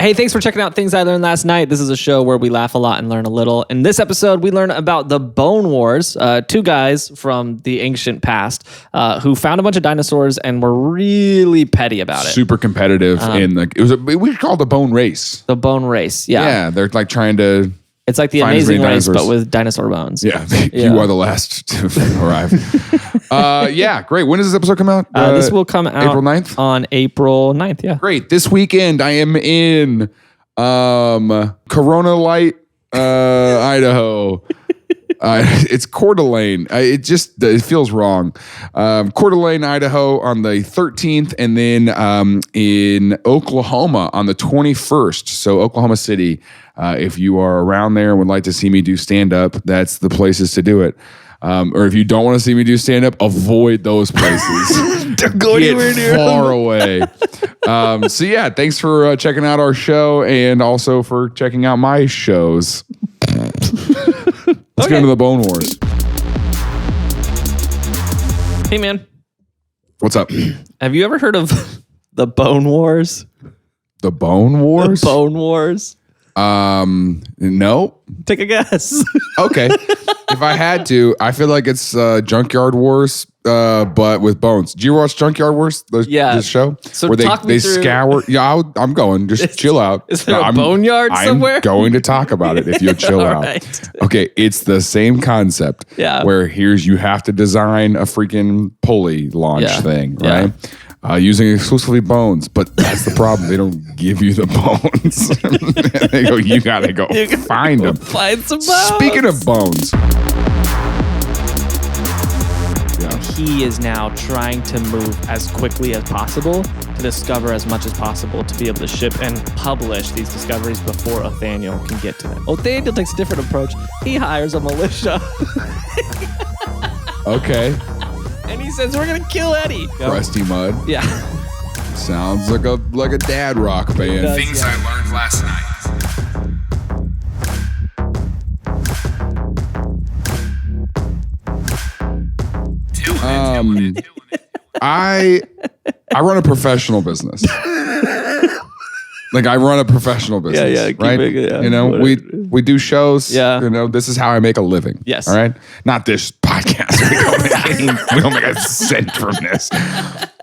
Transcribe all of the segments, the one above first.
Hey, thanks for checking out Things I Learned Last Night. This is a show where we laugh a lot and learn a little. In this episode, we learn about the Bone Wars, two guys from the ancient past who found a bunch of dinosaurs and were really petty about it. Super competitive. We call it the bone race. The bone race, yeah. Yeah, they're like trying to... It's like the Amazing Race, but with dinosaur bones. Yeah, you are the last to arrive. Yeah, great. When does this episode come out? This will come out April 9th? On April 9th, yeah. Great. This weekend, I am in Corona Light, Idaho. It's Coeur d'Alene. It feels wrong. Coeur d'Alene, Idaho on the 13th, and then in Oklahoma on the 21st. So Oklahoma City. If you are around there and would like to see me do stand-up, that's the places to do it. Or if you don't want to see me do stand-up, avoid those places. Don't go anywhere near far away. So yeah, thanks for checking out our show and also for checking out my shows. Let's get into the Bone Wars. Hey, man. What's up? Have you ever heard of the Bone Wars? The Bone Wars? The Bone Wars? No. Take a guess. Okay. If I had to, I feel like it's Junkyard Wars, but with bones. Did you watch Junkyard Wars? This show? So where they scour. Yeah, I'm going. Just chill out. Is there a boneyard somewhere? I'm going to talk about it if you'll chill out. Right. Okay, it's the same concept. Yeah. Where you have to design a freaking pulley launch thing, right? Yeah. Using exclusively bones, but that's the problem. They don't give you the bones. They go, you gotta go find them. Find some bones. Speaking of bones. He is now trying to move as quickly as possible to discover as much as possible to be able to ship and publish these discoveries before Othniel can get to them. Othniel takes a different approach. He hires a militia. Okay. And he says, we're going to kill Eddie. Crusty Mud. Yeah. Sounds like a dad rock band. Things I learned last night. I run a professional business. Like I run a professional business, right? You know, we do shows. Yeah. You know, this is how I make a living. Yes. All right. Not this podcast. We don't make a cent from this.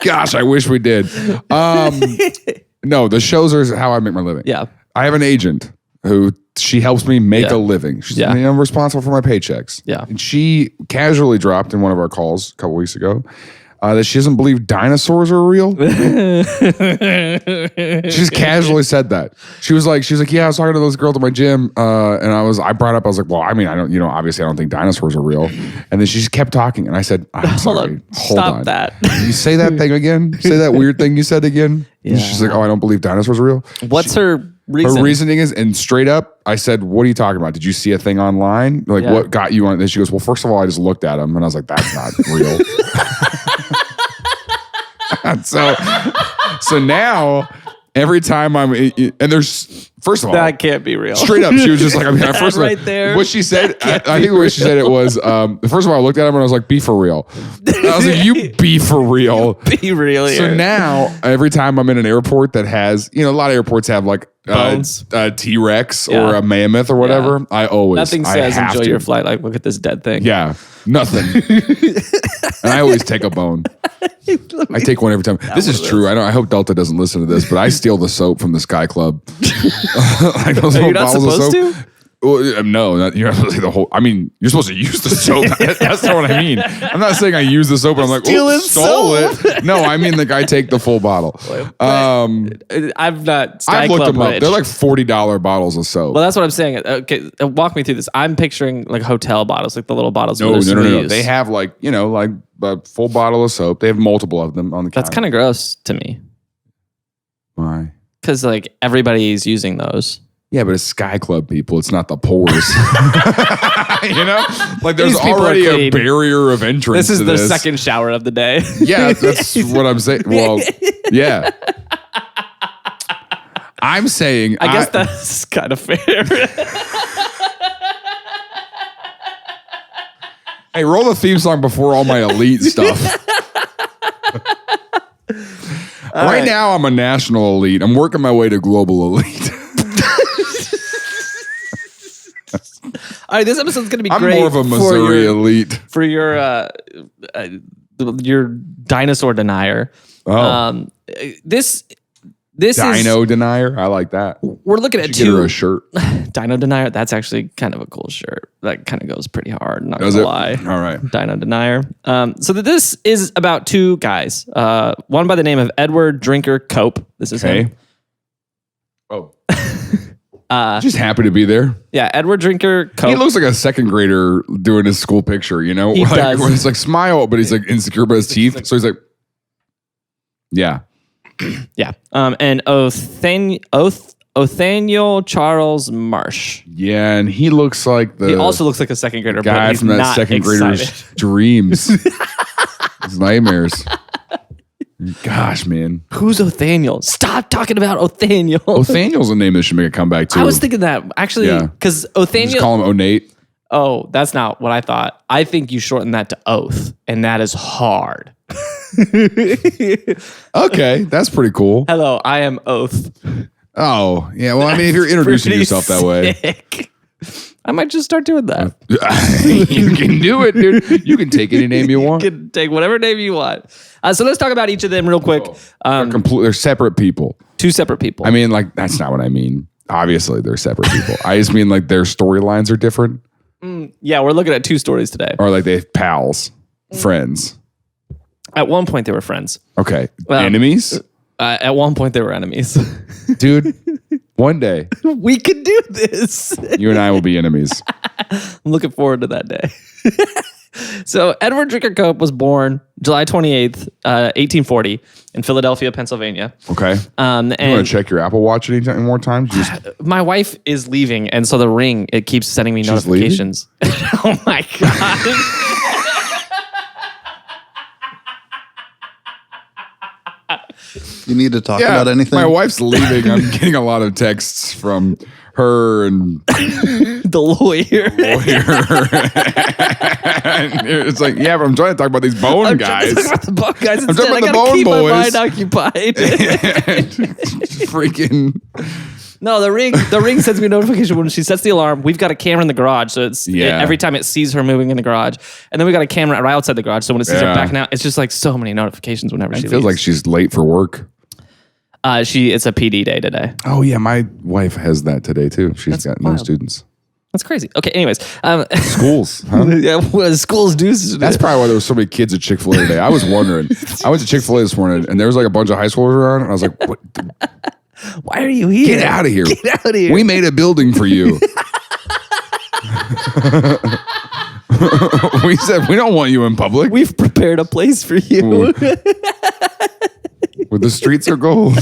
Gosh, I wish we did. No, the shows are how I make my living. Yeah. I have an agent who she helps me make a living. She's I'm responsible for my paychecks. Yeah. And she casually dropped in one of our calls a couple weeks ago that she doesn't believe dinosaurs are real. She just casually said that. She was like, yeah, I was talking to those girls at my gym, and I brought up, I was like, well, I mean, obviously I don't think dinosaurs are real. And then she just kept talking, and I said, I'm sorry, hold on. Stop that. You say that thing again? Say that weird thing you said again? Yeah. She's like, oh, I don't believe dinosaurs are real. What's her reason? Her reasoning is, and straight up, I said, what are you talking about? Did you see a thing online? Like, what got you on this? She goes, well, first of all, I just looked at them, and I was like, that's not real. So now every time and there's, first of all, that can't be real. Straight up, she was just like, first of all, right there. What she said, I think the way she said it was, first of all, I looked at him and I was like, be for real. And I was like, you be for real. Be real here. So now every time I'm in an airport that has, a lot of airports have like a T-Rex or a mammoth or whatever. I always, nothing says enjoy your flight. Like, look at this dead thing. Yeah, nothing. And I always take a bone. I take one every time. This is true. I hope Delta doesn't listen to this, but I steal the soap from the Sky Club. Like those You're not supposed to? Well, no, you're not supposed to take the whole. I mean, you're supposed to use the soap. That's not what I mean. I'm not saying I use the soap and I'm like, oh, stole it. No, I mean like I take the full bottle. I've not. I've looked them up. They're like $40 bottles of soap. Well, that's what I'm saying. Okay, walk me through this. I'm picturing like hotel bottles, like the little bottles. No. They have like like a full bottle of soap. They have multiple of them on the counter. That's kind of gross to me. Why? Because like everybody's using those. Yeah, but it's Sky Club people. It's not the pores. Like there's already a barrier of entrance. This is the second shower of the day. Yeah, that's what I'm saying. Well, yeah. I'm saying. I guess that's kind of fair. Hey, roll the theme song before all my elite stuff. Right now, I'm a national elite. I'm working my way to global elite. All right, this episode's going to be I'm great. more of a Missouri elite. For your dinosaur denier. Oh. This Dino is denier. I like that. We're looking at Get her a shirt. Dino denier. That's actually kind of a cool shirt. That kind of goes pretty hard. Not Does gonna it? lie. All right. Dino denier. So this is about two guys. One by the name of Edward Drinker Cope. This is him. Oh. Just happy to be there. Yeah, Edward Drinker Cope. He looks like a second grader doing his school picture, you know? He does. Where it's like smile, but he's like insecure about his teeth. So he's like, yeah. Yeah. And Othniel Charles Marsh. Yeah, and he looks like He also looks like a second grader, but guy he's from that not second excited. grader's dreams. His nightmares. Gosh, man. Who's Othniel? Stop talking about Othniel. Othniel's a name that should make a comeback too. I was thinking that actually because Othniel. Just call him Onate. Oh, that's not what I thought. I think you shorten that to Oath, and that is hard. Okay, that's pretty cool. Hello, I am Oath. Oh, yeah. Well, I mean, if you're introducing Pretty yourself that way, sick. I might just start doing that. you can do it, dude. You can take any name you want. You can take whatever name you want. So let's talk about each of them real quick. They're separate people. Two separate people. I mean, like, that's not what I mean. Obviously, they're separate people. I just mean like their storylines are different. Yeah, we're looking at two stories today. Or like they have pals, friends. At one point, they were friends. Okay. Enemies? At one point, they were enemies. Dude, one day, We could do this. you and I will be enemies. I'm looking forward to that day. So Edward Drinker Cope was born July 28th, 1840 in Philadelphia, Pennsylvania. Okay. And You want to check your Apple Watch any more times? Just my wife is leaving, and so the Ring, it keeps sending me notifications. Oh my God. You need to talk about anything? My wife's leaving. I'm getting a lot of texts from her and The lawyer. and it's like, yeah, but I'm trying to talk about these bone I'm guys. trying to talk about the bone guys I'm instead. talking I about the gotta bone keep boys. my mind occupied. Freaking. No, the ring sends me a notification when she sets the alarm. We've got a camera in the garage, so it's every time it sees her moving in the garage, and then we got a camera right outside the garage. So when it sees her backing out, it's just like so many notifications whenever she It leaves. feels like she's late for work. It's a PD day today. Oh yeah, my wife has that today too. She's got no wild. students. That's crazy. Okay, anyways, Schools, huh? yeah, what schools do. That's probably why there was so many kids at Chick-fil-A today. I was wondering. I went to Chick-fil-A this morning, and there was like a bunch of high schoolers around, and I was like, "What? Why are you here? Get out of here! Get out of here! We made a building for you." We said we don't want you in public. We've prepared a place for you. Where the streets are gold.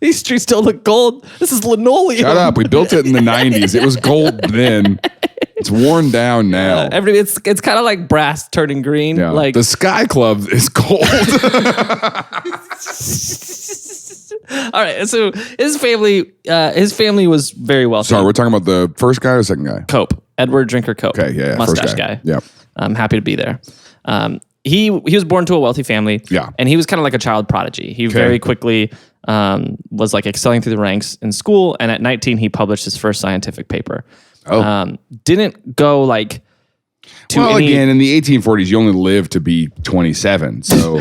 These streets don't look gold. This is linoleum. Shut up. We built it in the 90s. It was gold then. It's worn down now. It's kind of like brass turning green. Yeah. Like the Sky Club is gold. All right. So his family was very wealthy. Sorry, we're talking about the first guy or second guy? Cope, Edward Drinker Cope. Okay, yeah. Mustache first guy. Yeah. I'm happy to be there. He was born to a wealthy family. Yeah. And he was kind of like a child prodigy. He very quickly was like excelling through the ranks in school. And at 19, he published his first scientific paper. Oh. Didn't go like to Well, any... again, in the 1840s, you only lived to be 27. So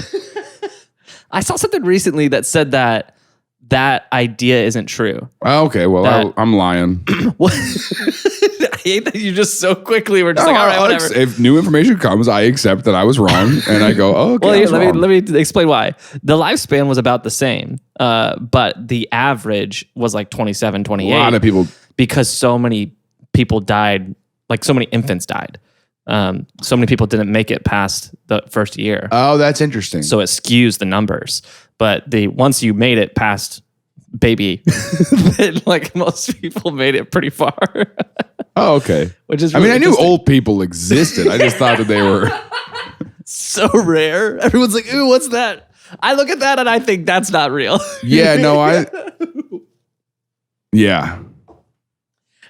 I saw something recently that said that idea isn't true. okay, well, I'm lying. What? I hate that you just so quickly were just like, all right, whatever. If new information comes, I accept that I was wrong, and I go, oh, okay. Well, I was wrong. let me explain why. The lifespan was about the same, but the average was like 27, 28. A lot of people. Because so many people died, like so many infants died. So many people didn't make it past the first year. Oh, that's interesting. So it skews the numbers. But once you made it past baby, then like most people made it pretty far. Oh, okay. Which is I mean, really I knew interesting. old people existed. I just thought that they were. So rare. Everyone's like, ooh, what's that? I look at that and I think that's not real. Yeah, no, yeah.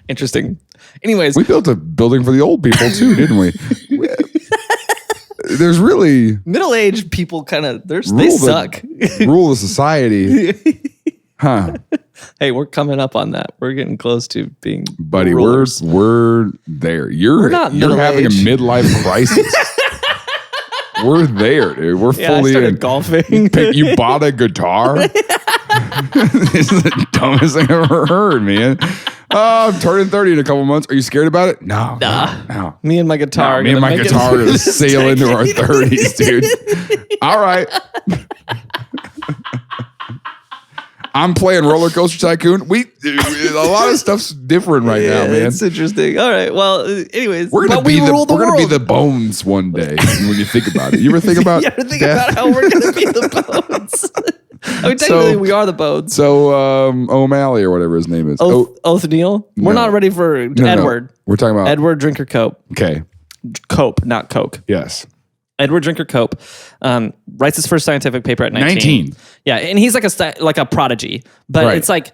Interesting. Anyways. We built a building for the old people too, didn't we? there's really Middle-aged people they suck. Rule of society. Huh. Hey, we're coming up on that. We're getting close to being buddy. rulers. We're there. You're not having a midlife crisis. We're there, dude. We're fully I started golfing. You bought a guitar? This is the dumbest thing I've ever heard, man. Oh, I'm turning 30 in a couple months. Are you scared about it? No. No. Me and my guitar. Me and my guitar are going to sail into our 30s, dude. All right. I'm playing Roller Coaster Tycoon. A lot of stuff's different right now, man. It's interesting. All right. Well, anyways, we're gonna be the Bones one day when you think about it. You ever think about? You ever think about how we're gonna be the Bones? I mean, technically, we are the Bones. So, O'Malley or whatever his name is. Othniel. We're not ready for Edward. No. We're talking about Edward Drinker Cope. Okay. Cope, not Coke. Yes. Edward Drinker Cope writes his first scientific paper at 19. Yeah, and he's like a prodigy, but It's like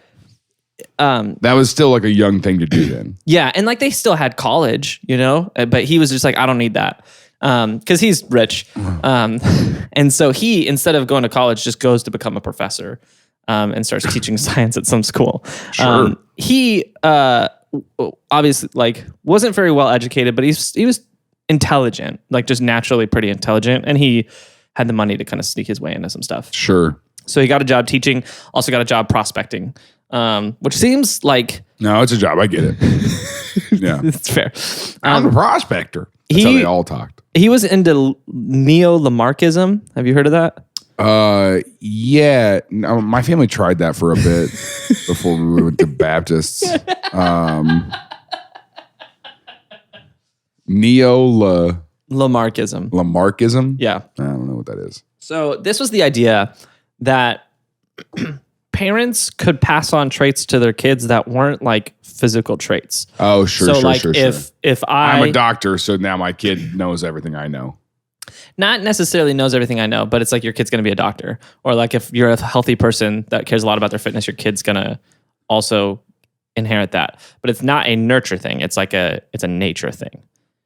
that was still like a young thing to do then. Yeah, and like they still had college, but he was just like, I don't need that because he's rich, and so he, instead of going to college, just goes to become a professor and starts teaching science at some school. Sure. He obviously like wasn't very well educated, but he was intelligent, like just naturally pretty intelligent, and he had the money to kind of sneak his way into some stuff. Sure. So he got a job teaching, also got a job prospecting, which seems like... No, it's a job. I get it. Yeah. It's fair. I'm a prospector. That's how they all talked. He was into neo-Lamarckism. Have you heard of that? Yeah. No, my family tried that for a bit before we went to Baptists. Lamarckism. Lamarckism? Yeah. I don't know what that is. So this was the idea that parents could pass on traits to their kids that weren't like physical traits. Oh, sure, so sure, like sure. if I'm a doctor, so now my kid knows everything I know. Not necessarily knows everything I know, but it's like your kid's going to be a doctor. Or like if you're a healthy person that cares a lot about their fitness, your kid's going to also inherit that. But it's not a nurture thing. It's like it's a nature thing.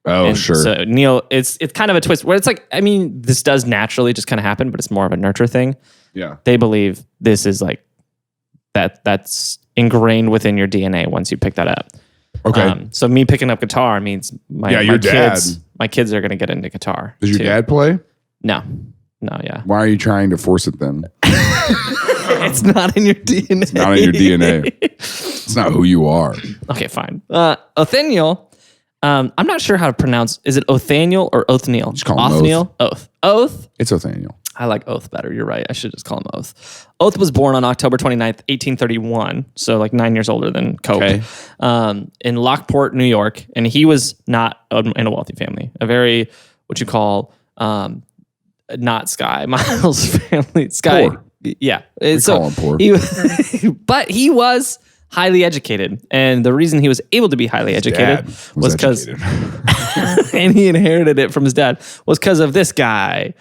Oh, and sure. So Neil, it's kind of a twist where it's like, I mean, this does naturally just kind of happen, but it's more of a nurture thing. Yeah. They believe this is like that's ingrained within your DNA once you pick that up. Okay. So me picking up guitar means my kids are going to get into guitar. Does your dad play? No, yeah. Why are you trying to force it then? It's not in your DNA. It's not in your DNA. It's not who you are. Okay, fine. Othniel. I'm not sure how to pronounce. Is it Othniel or Othniel? Just call him Othniel. Oath. It's Othniel. I like Oath better. You're right. I should just call him Oath. Oath was born on October 29th, 1831. So like 9 years older than Cope. Okay. In Lockport, New York. And he was not in a wealthy family. A very, what you call, not Sky Miles family. Sky. Poor. Yeah. Call him poor. But he was highly educated. And the reason he was able to be highly educated was because, and he inherited it from his dad, was because of this guy.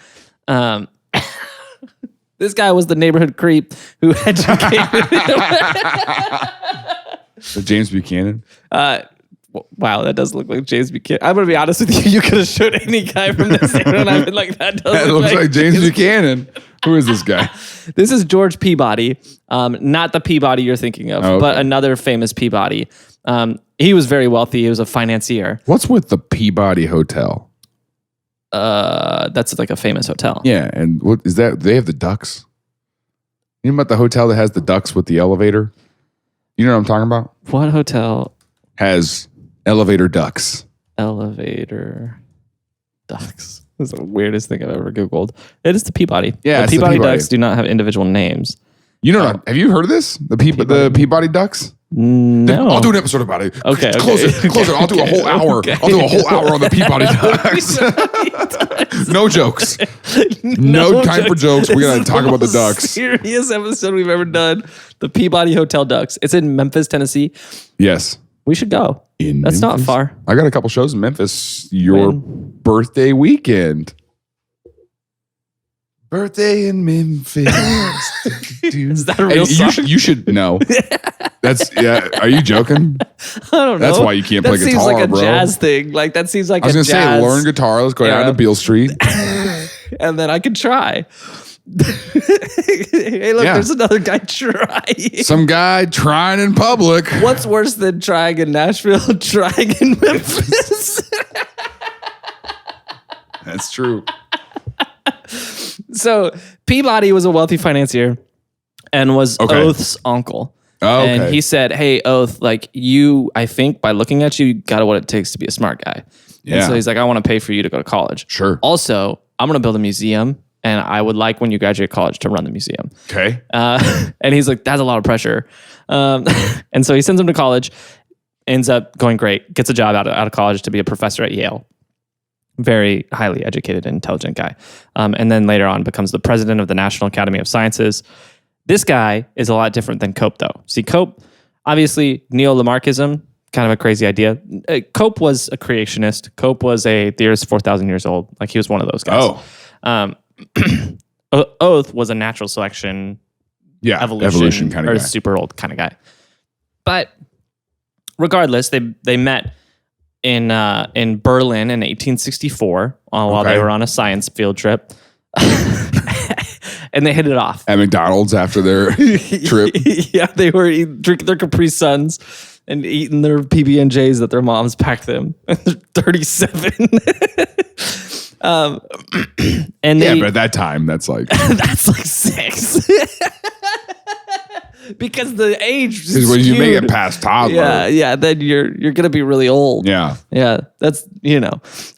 This guy was the neighborhood creep who educated him. James Buchanan? Wow, that does look like James Buchanan. I'm going to be honest with you. You could have showed any guy from this neighborhood and I've been like, that looks like James Buchanan. Who is this guy? This is George Peabody. Not the Peabody you're thinking of, but another famous Peabody. He was very wealthy. He was a financier. What's with the Peabody Hotel? That's like a famous hotel. Yeah, and what is that? They have the ducks. You know about the hotel that has the ducks with the elevator? You know what I'm talking about? What hotel has elevator ducks? Elevator ducks. This is the weirdest thing I've ever Googled. It is the Peabody. Yeah, the Peabody ducks do not have individual names. You know, have you heard of this? The Peabody ducks? No. I'll do an episode about it. Okay. Close it. I'll do a whole hour. Okay. I'll do a whole hour on the Peabody ducks. No jokes. No time for jokes. We got to talk about the ducks. Serious episode we've ever done. The Peabody Hotel Ducks. It's in Memphis, Tennessee. Yes. We should go. That's not far. I got a couple shows in Memphis. Your birthday weekend. Birthday in Memphis. Is that a real song? You should know. Are you joking? I don't know. That's why you can't play guitar, bro. That seems like a bro. jazz thing. Like that seems like I was a going to jazz. say, learn guitar. Let's go down to Beale Street. And then I could try. Hey, look, there's another guy trying. Some guy trying in public. What's worse than trying in Nashville, trying in Memphis? That's true. So Peabody was a wealthy financier and was Oath's uncle. Oh, okay. And he said, hey, Oath, like I think by looking at you got what it takes to be a smart guy. Yeah. And so he's like, I want to pay for you to go to college. Sure. Also, I'm going to build a museum and I would like when you graduate college to run the museum. Okay. And he's like, that's a lot of pressure. And so he sends him to college, ends up going great, gets a job out of college to be a professor at Yale. Very highly educated and intelligent guy. And then later on becomes the president of the National Academy of Sciences. This guy is a lot different than Cope, though. See, Cope, obviously, neo-Lamarckism, kind of a crazy idea. Cope was a creationist. Cope was a theorist 4,000 years old. Like, he was one of those guys. Oath was a natural selection, evolution kind of guy. Super old kind of guy. But regardless, they met in Berlin in 1864 while they were on a science field trip. And they hit it off. At McDonald's after their trip. Yeah, they were drinking their Capri Suns and eating their PB&Js that their moms packed them. They're 37. But at that time, that's like... that's like 6. Because the age is when skewed. you make it past toddler. Yeah, then you're gonna be really old. Yeah. That's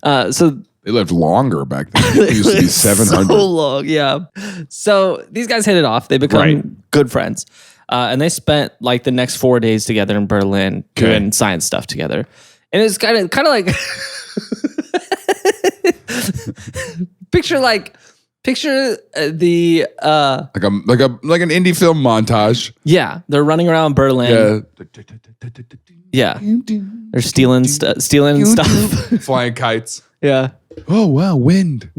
so they lived longer back then. It used to be 700. So long, yeah. So these guys hit it off. They become good friends, and they spent like the next 4 days together in Berlin doing science stuff together. And it's kind of like picture the like an indie film montage. Yeah, they're running around Berlin. Yeah, they're stealing stuff, flying kites. Yeah. Oh wow, wind.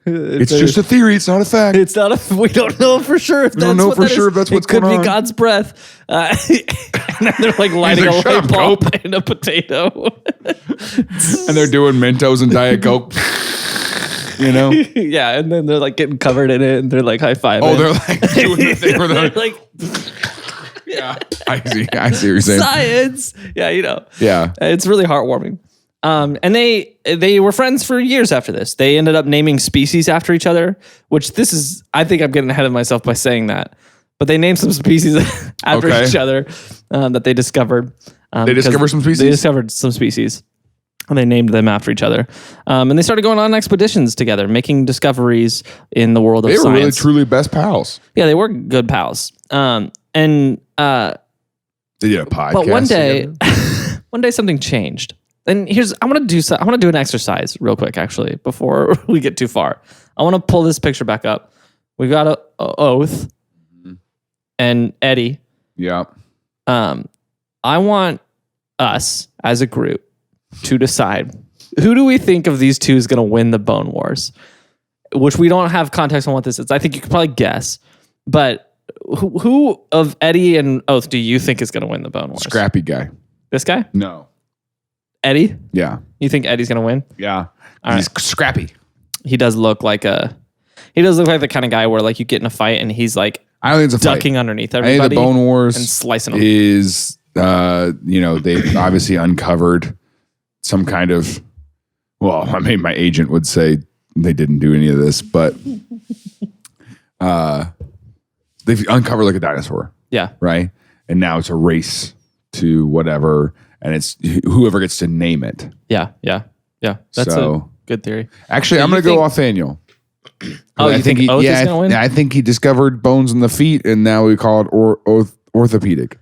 It's just a theory. It's not a fact. It's not a. We don't know for sure if that's what that is. If that's what's going on. It could be God's breath. And then they're like lighting a light bulb in a potato. And they're doing Mentos and Diet Coke. Yeah, and then they're like getting covered in it, and they're like high fiving. Oh, they're like doing the thing where they're like, yeah, I see what you're saying. Science, yeah, yeah, it's really heartwarming. And they were friends for years after this. They ended up naming species after each other, which I think I'm getting ahead of myself by saying that, but they named some species after each other that they discovered. They discovered some species. They discovered some species. And they named them after each other. And they started going on expeditions together, making discoveries in the world of science. They were really, truly best pals. Yeah, they were good pals. And they did a podcast. But one day something changed. And I want to do an exercise real quick, actually, before we get too far. I want to pull this picture back up. We got a Oath and Eddie. Yeah. I want us as a group to decide who do we think of these two is going to win the Bone Wars, which we don't have context on what this is. I think you could probably guess, but who of Eddie and Oath do you think is going to win the Bone Wars? Scrappy guy. This guy? No. Eddie? Yeah. You think Eddie's going to win? Yeah. He's scrappy. He does look like the kind of guy where like you get in a fight and he's like I don't think it's a ducking fight. underneath everybody. I think the Bone Wars and slicing them. Is they've obviously uncovered some kind of, well, I mean, my agent would say they didn't do any of this, but they've uncovered like a dinosaur. Yeah. Right. And now it's a race to whatever, and it's whoever gets to name it. Yeah. That's a good theory. Actually, I'm going to go Othniel. Oh, you think Oath is going to win? I think he discovered bones in the feet, and now we call it orthopedic.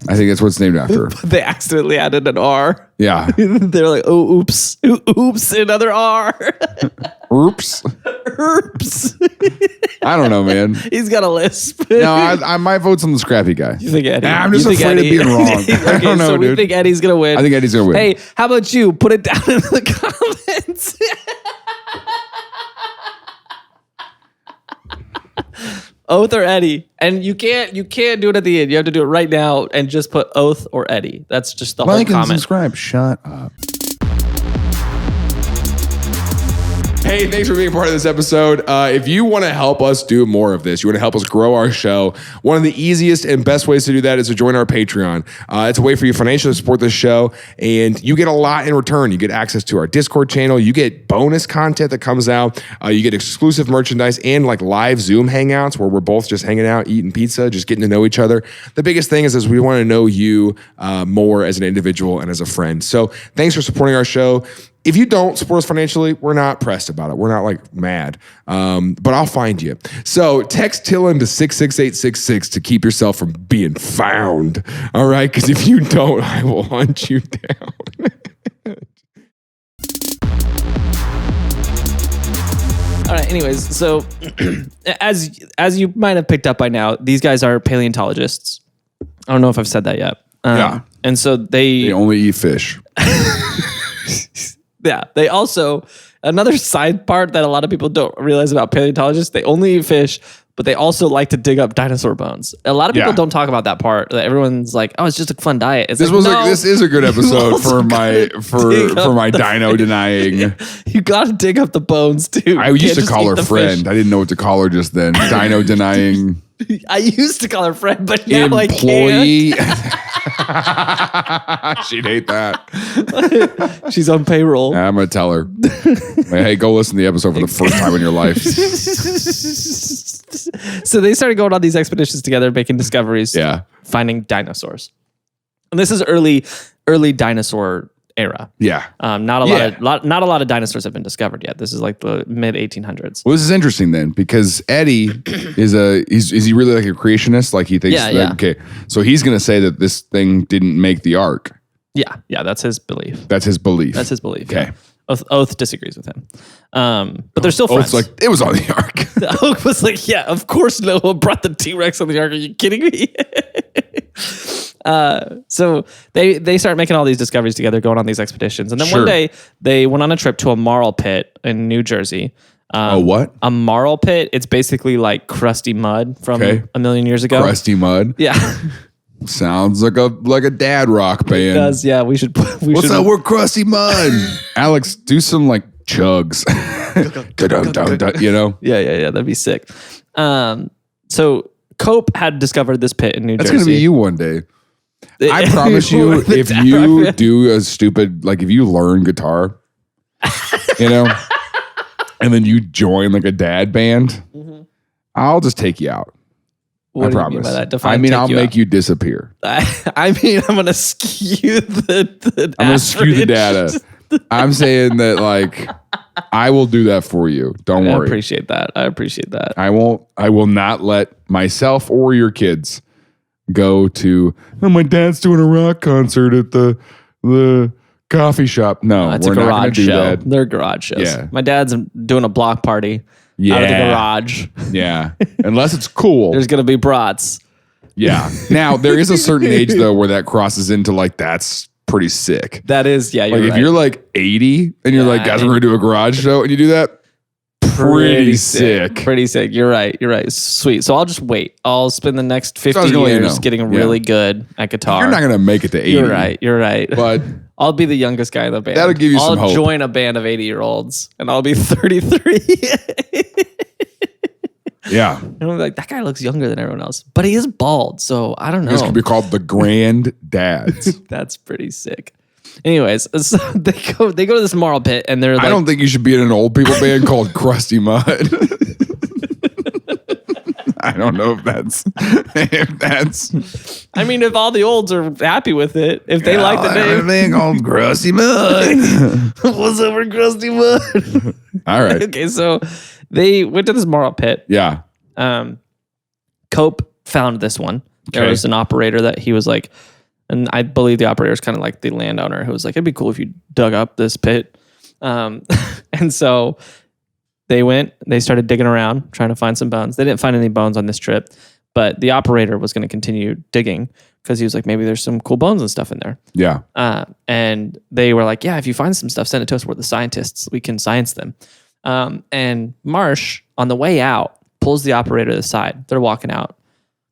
I think that's what it's named after. They accidentally added an R. Yeah. They're like, oh, oops. Oops, another R. Oops. Oops. I don't know, man. He's got a lisp. No, my vote's on the scrappy guy. You think Eddie? I'm just afraid of being wrong. I don't know, so dude. we think Eddie's going to win. I think Eddie's going to win. Hey, how about you? Put it down in the comments. Oath or Eddie. And you can't do it at the end. You have to do it right now and just put Oath or Eddie. That's just the whole Like and comment. subscribe. Shut up. Hey, thanks for being part of this episode. If you want to help us do more of this, you want to help us grow our show, one of the easiest and best ways to do that is to join our Patreon. It's a way for you financially to support this show, and you get a lot in return. You get access to our Discord channel. You get bonus content that comes out. You get exclusive merchandise and like live Zoom hangouts where we're both just hanging out, eating pizza, just getting to know each other. The biggest thing is we want to know you more as an individual and as a friend. So thanks for supporting our show. If you don't support us financially, we're not pressed about it. We're not like mad, but I'll find you. So text TILLN to 66866 to keep yourself from being found. All right, because if you don't, I will hunt you down. All right. Anyways, so as you might have picked up by now, these guys are paleontologists. I don't know if I've said that yet. Yeah. And so They only eat fish. Yeah, they also, another side part that a lot of people don't realize about paleontologists, they only eat fish, but they also like to dig up dinosaur bones. A lot of people don't talk about that part. Everyone's like, oh, it's just a fun diet. It's This is a good episode for my dino denying. You got to dig up the bones too. I used to call her friend. Fish. I didn't know what to call her just then. Dino denying. I used to call her friend, but now employee. I can't. She'd hate that. She's on payroll. Yeah, I'm gonna tell her. Hey, go listen to the episode for the first time in your life. So they started going on these expeditions together, making discoveries, finding dinosaurs. And this is early dinosaur era. Yeah. Not a lot of dinosaurs have been discovered yet. This is like the mid 1800s. Well, this is interesting then because Eddie is he really like a creationist? Like he thinks okay. So he's gonna say that this thing didn't make the ark. Yeah, that's his belief. That's his belief. Okay. Yeah. Oath disagrees with him. But they're still friends. Oath's like, it was on the ark. Oath was like, yeah, of course Noah brought the T-Rex on the ark. Are you kidding me? So they start making all these discoveries together, going on these expeditions. And then one day they went on a trip to a marl pit in New Jersey. What? A marl pit. It's basically like crusty mud from a million years ago. Crusty mud? Yeah. Sounds like a dad rock band. It does, yeah. What's up? We're crusty mud. Alex, do some like chugs. You know? Yeah. That'd be sick. So Cope had discovered this pit in New Jersey. That's gonna be you one day. I promise you, if you do a stupid, like if you learn guitar, you know, and then you join like a dad band, I'll just take you out. What do promise. You mean by that? I'll make you disappear. I mean, I'm going to skew the I'm going to skew the data. I'm saying that like, I will do that for you. Don't worry. I appreciate that. I will not let myself or your kids go to, my dad's doing a rock concert at the coffee shop. No, it's we're a not going garage to do show. that. They're garage shows. Yeah. My dad's doing a block party out of the garage. Yeah. Unless it's cool. There's going to be brats. Yeah. Now, there is a certain age, though, where that crosses into like, that's pretty sick. That is, yeah. Like, if you're like 80 and you're like, guys, we're going to do a garage show, and you do that, pretty sick. Pretty sick. You're right. Sweet. So I'll just wait. I'll spend the next 50 years getting really good at guitar. You're not going to make it to 80. You're right. But I'll be the youngest guy in the band. That'll give you some hope. I'll join a band of 80-year-olds and I'll be 33. Yeah. And I'm like, that guy looks younger than everyone else, but he is bald. So I don't know. This could be called the Grand Dads. That's pretty sick. Anyways, so they go to this marl pit and they're like, I don't think you should be in an old people band called Crusty Mud. I don't know if that's. I mean, if all the olds are happy with it, if they like the name, everything called Crusty Mud. What's over Crusty Mud? All right. Okay, so they went to this marl pit. Yeah. Cope found this one. There was an operator that he was like, and I believe the operator is kind of like the landowner who was like, it'd be cool if you dug up this pit. And so they started digging around, trying to find some bones. They didn't find any bones on this trip, but the operator was going to continue digging because he was like, maybe there's some cool bones and stuff in there. Yeah. And they were like, yeah, if you find some stuff, send it to us. We're the scientists. We can science them. And Marsh, on the way out, pulls the operator to the side. They're walking out.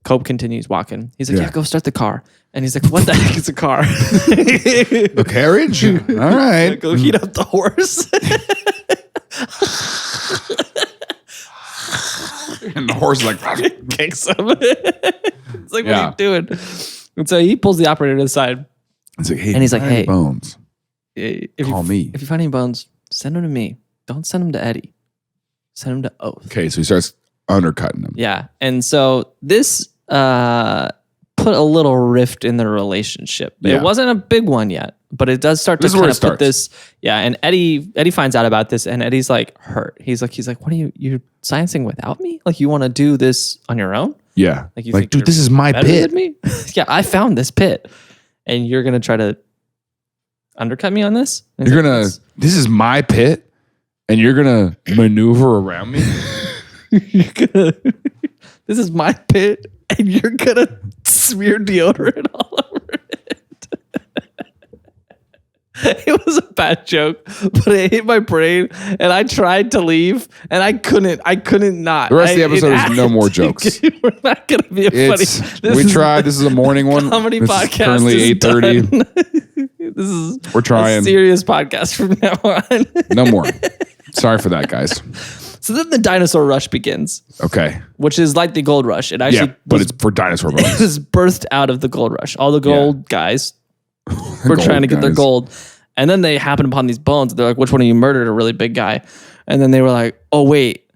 Cope continues walking. He's like, yeah, go start the car. And he's like, what the heck is a car? The carriage? All right. Go heat up the horse. And the horse is like, kicks him. It's like, what are you doing? And so he pulls the operator to the side. It's like, hey, and he's like, hey, Bones, call me. If you find any bones, send them to me. Don't send them to Eddie. Send them to Oath. Okay, so he starts undercutting them. Yeah. And so this put a little rift in their relationship. Yeah. It wasn't a big one yet, but it does start to kind of put this. Yeah. And Eddie finds out about this, and Eddie's like hurt. He's like, what are you sciencing without me? Like, you want to do this on your own? Yeah. Like, you like, dude, this is my pit. Than me? Yeah, I found this pit, and you're gonna try to undercut me on this? This is my pit, and you're gonna maneuver around me. This is my pit, and you're gonna smear deodorant all over it. It was a bad joke, but it hit my brain, and I tried to leave, and I couldn't not. The rest of the episode is no more jokes. We're not gonna be funny. We tried. This is a morning one. Comedy this podcast. Is currently 8:30. This is we're trying a serious podcast from now on. No more. Sorry for that, guys. So then the dinosaur rush begins. Okay. Which is like the gold rush. It actually but it's for dinosaur bones. It was birthed out of the gold rush. All the gold guys were trying to get their gold. And then they happened upon these bones. They're like, which one of you murdered a really big guy? And then they were like, oh, wait,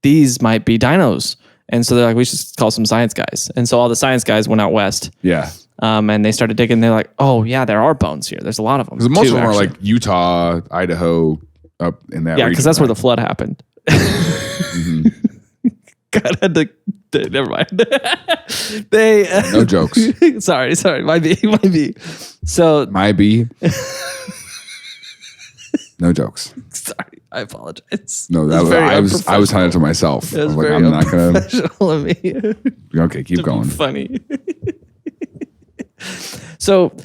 these might be dinos. And so they're like, we should call some science guys. And so all the science guys went out west. Yeah. And they started digging. They're like, oh, yeah, there are bones here. There's a lot of them. Because most of them are like Utah, Idaho, up in that region. Yeah, because that's where the flood happened. Mm-hmm. God had to. Never mind. No jokes. Sorry. Might be. So might be. No jokes. Sorry, I apologize. No, I was telling it to myself. It was like, very I'm not gonna. Unprofessional of me. Okay, keep going. Funny. So,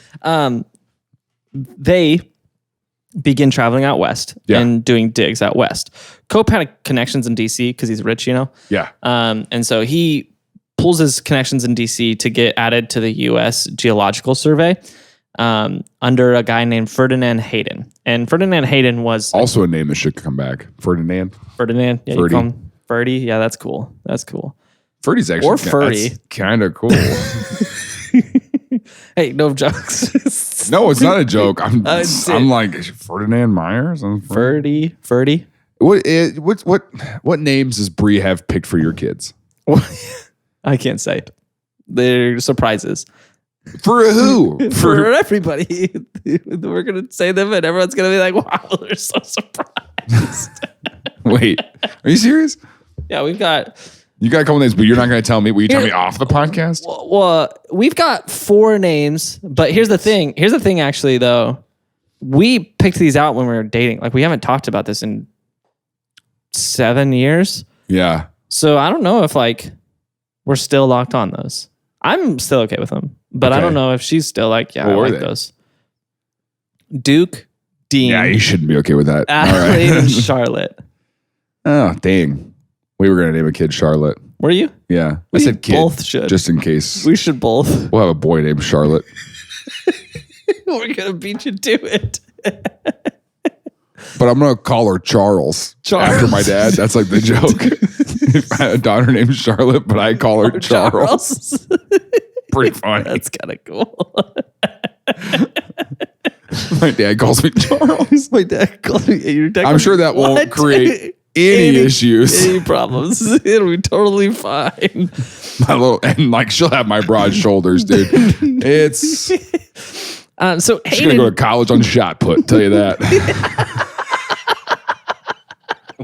they begin traveling out west and doing digs out west. Cope had connections in DC because he's rich, you know? Yeah. And so he pulls his connections in DC to get added to the U.S. Geological Survey under a guy named Ferdinand Hayden. And Ferdinand Hayden was... Also a name that should come back. Ferdinand? Yeah, Ferdy. you call him Ferdy. Yeah, that's cool. Ferdy's actually... Or furry. Kind of cool. Hey, no jokes. No, it's not a joke. I'm like Ferdinand Myers. Ferdy. What names does Bree have picked for your kids? I can't say. They're surprises. For who? For everybody. We're gonna say them, and everyone's gonna be like, "Wow, they're so surprised." Wait, are you serious? Yeah, we've got. You got a couple names, but you're not going to tell me. Will you tell me off the podcast? Well, we've got 4 names, but here's the thing. Actually, though. We picked these out when we were dating. Like, we haven't talked about this in 7 years. Yeah. So I don't know if, like, we're still locked on those. I'm still okay with them, but I don't know if she's still like, yeah, I like those. Duke, Dean. Yeah, you shouldn't be okay with that. Adelaide and Charlotte. Oh, dang. We were going to name a kid Charlotte. Were you? Yeah. I said kid. Both should. Just in case. We should both. We'll have a boy named Charlotte. We're going to beat you to it. But I'm going to call her Charles after my dad. That's like the joke. I had a daughter named Charlotte, but I call her Charles. Pretty funny. That's kind of cool. My dad calls me Charles. My dad calls me. Your dad I'm sure that won't create any issues. Any problems. It'll be totally fine. And like she'll have my broad shoulders, dude. It's so she's gonna go to college on shot put, tell you that.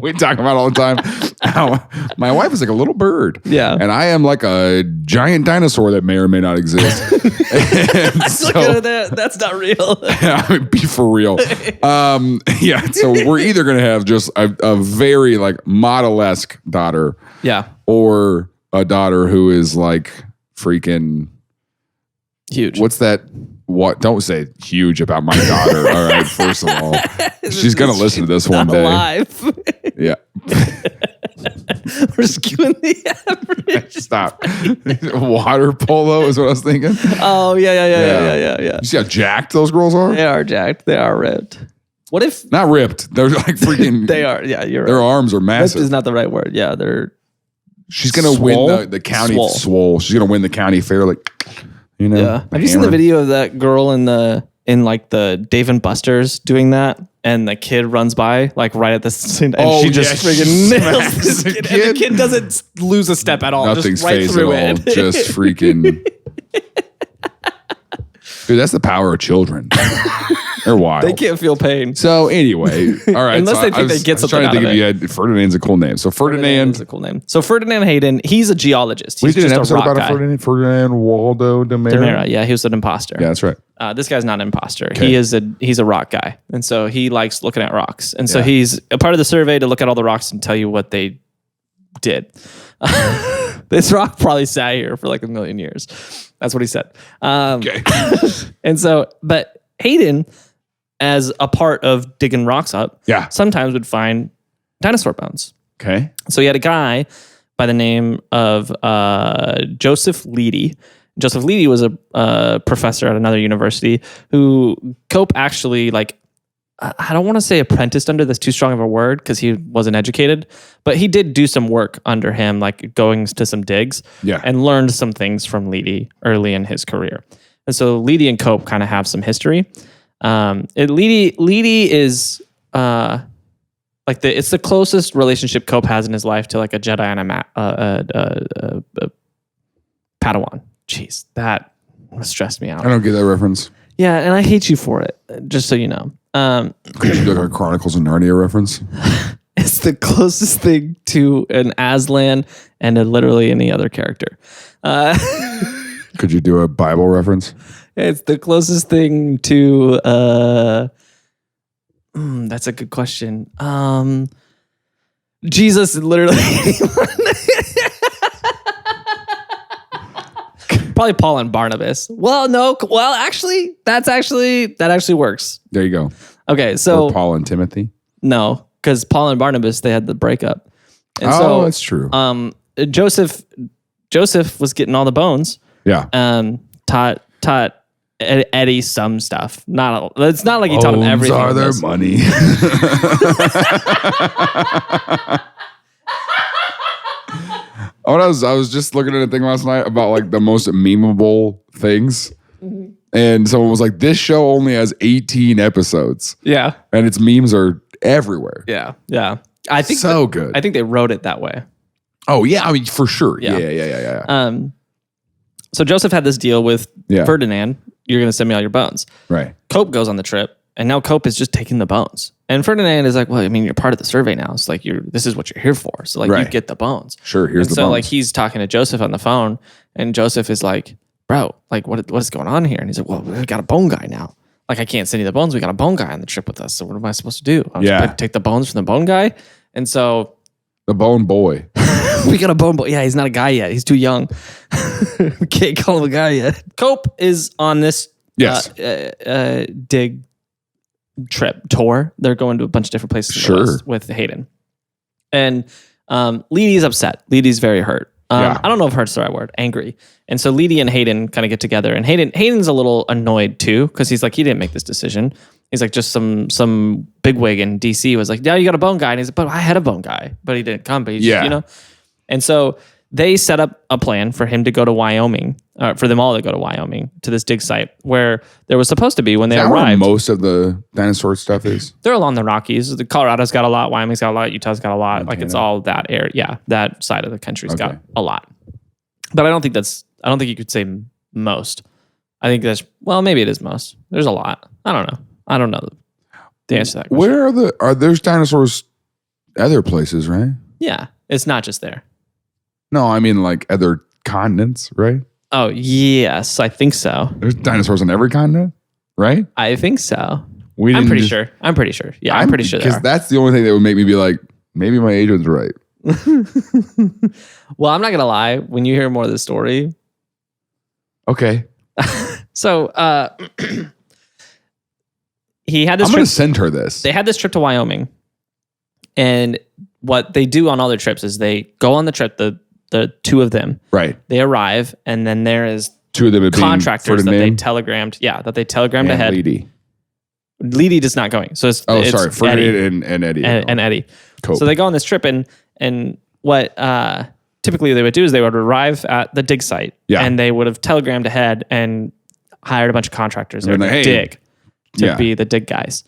We talk about all the time how my wife is like a little bird. Yeah. And I am like a giant dinosaur that may or may not exist. That's not real. Be for real. Yeah. So we're either going to have just a very like model-esque daughter. Yeah. Or a daughter who is like freaking huge. What's that? What? Don't say huge about my daughter. All right. First of all, she's going to listen to this one day. Alive. Yeah. We're skewing the average. Stop. Water polo is what I was thinking. Oh, yeah. You see how jacked those girls are? They are jacked. They are ripped. What if... Not ripped. They're like freaking... They are. Yeah, you're right. Their arms are massive. Ripped is not the right word. Yeah, they're... She's going to win the county... Swole. She's going to win the county fair. Like, you know? Yeah. Have you seen the video of that girl in like the Dave and Buster's doing that? And the kid runs by like right at the same time. And she just freaking nails this kid. And the kid doesn't lose a step at all. Nothing's just right phased through at all. it. Just freaking... Dude, that's the power of children. They're wild. They can't feel pain. So anyway, all right. Unless they think they get something out of it. Ferdinand's a cool name. So Ferdinand is a cool name. So Ferdinand Hayden, he's a geologist. We He's did an just a episode rock about guy. Ferdinand Waldo de Mera. Yeah, he was an imposter. Yeah, that's right. This guy's not an imposter. Okay. He's a rock guy. And so he likes looking at rocks. And so he's a part of the survey to look at all the rocks and tell you what they did. This rock probably sat here for like 1 million years. That's what he said. Okay. And so, but Hayden, as a part of digging rocks up, sometimes would find dinosaur bones. Okay. So he had a guy by the name of Joseph Leedy. Joseph Leedy was a professor at another university who Cope actually, like, I don't want to say apprenticed under, that's too strong of a word because he wasn't educated, but he did do some work under him, like going to some digs and learned some things from Leedy early in his career. And so Leedy and Cope kind of have some history. Leedy is like it's the closest relationship Cope has in his life to like a Jedi and a Padawan. Jeez, that stressed me out. I don't get that reference. Yeah, and I hate you for it, just so you know. Could you do like a Chronicles of Narnia reference? It's the closest thing to an Aslan and literally any other character. Could you do a Bible reference? It's the closest thing to... that's a good question. Jesus, literally. Probably Paul and Barnabas. Well, no. Well, actually, that actually works. There you go. Okay, so... Or Paul and Timothy? No, because Paul and Barnabas, they had the breakup. And that's true. Joseph was getting all the bones. Yeah. Taught Eddie some stuff. It's not like he taught him everything. Are their money? I was just looking at a thing last night about like the most memeable things. Mm-hmm. And someone was like, this show only has 18 episodes. Yeah. And its memes are everywhere. Yeah. Yeah. I think good. I think they wrote it that way. Oh, yeah. I mean, for sure. Yeah. So Joseph had this deal with Ferdinand. You're going to send me all your bones. Right. Cope goes on the trip. And now Cope is just taking the bones. And Ferdinand is like, well, I mean, you're part of the survey now. It's like, this is what you're here for. So like, you get the bones. Sure, here's the bones. So like, he's talking to Joseph on the phone. And Joseph is like, bro, like, what is going on here? And he's like, well, we got a bone guy now. Like, I can't send you the bones. We got a bone guy on the trip with us. So what am I supposed to do? I was like, take the bones from the bone guy. And so... The bone boy. We got a bone boy. Yeah, he's not a guy yet. He's too young. We can't call him a guy yet. Cope is on this dig tour. They're going to a bunch of different places with Hayden. And Leedy's upset. Leedy's very hurt. I don't know if hurt's the right word. Angry. And so Leedy and Hayden kind of get together. And Hayden's a little annoyed too, because he's like, he didn't make this decision. He's like, just some bigwig in DC was like, yeah, you got a bone guy. And he's like, but I had a bone guy, but he didn't come. But he's just, you know. And so they set up a plan for him to go to Wyoming, for them all to go to Wyoming, to this dig site where there was supposed to be when they arrived. Where most of the dinosaur stuff is? They're along the Rockies. The Colorado's got a lot. Wyoming's got a lot. Utah's got a lot. Like it's all that area. Yeah, that side of the country's got a lot. But I don't think you could say most. I think maybe it is most. There's a lot. I don't know the answer to that question. Where are there's dinosaurs other places, right? Yeah, it's not just there. No, I mean like other continents, right? Oh, yes, I think so. There's dinosaurs on every continent, right? I think so. I'm pretty sure. Yeah, I'm pretty sure there are. Because that's the only thing that would make me be like, maybe my agent's right. Well, I'm not going to lie. When you hear more of the story. Okay. So, he had this I'm going to send her this. They had this trip to Wyoming. And what they do on all their trips is they go on the trip, the two of them. Right. They arrive, and then there is two of them contractors that they telegrammed. Yeah, that they telegrammed ahead. Leedy is not going. So it's Ferdinand and Eddie. And Eddie. Cool. So they go on this trip, and what typically they would do is they would arrive at the dig site, and they would have telegrammed ahead and hired a bunch of contractors there to dig, to be the dig guys.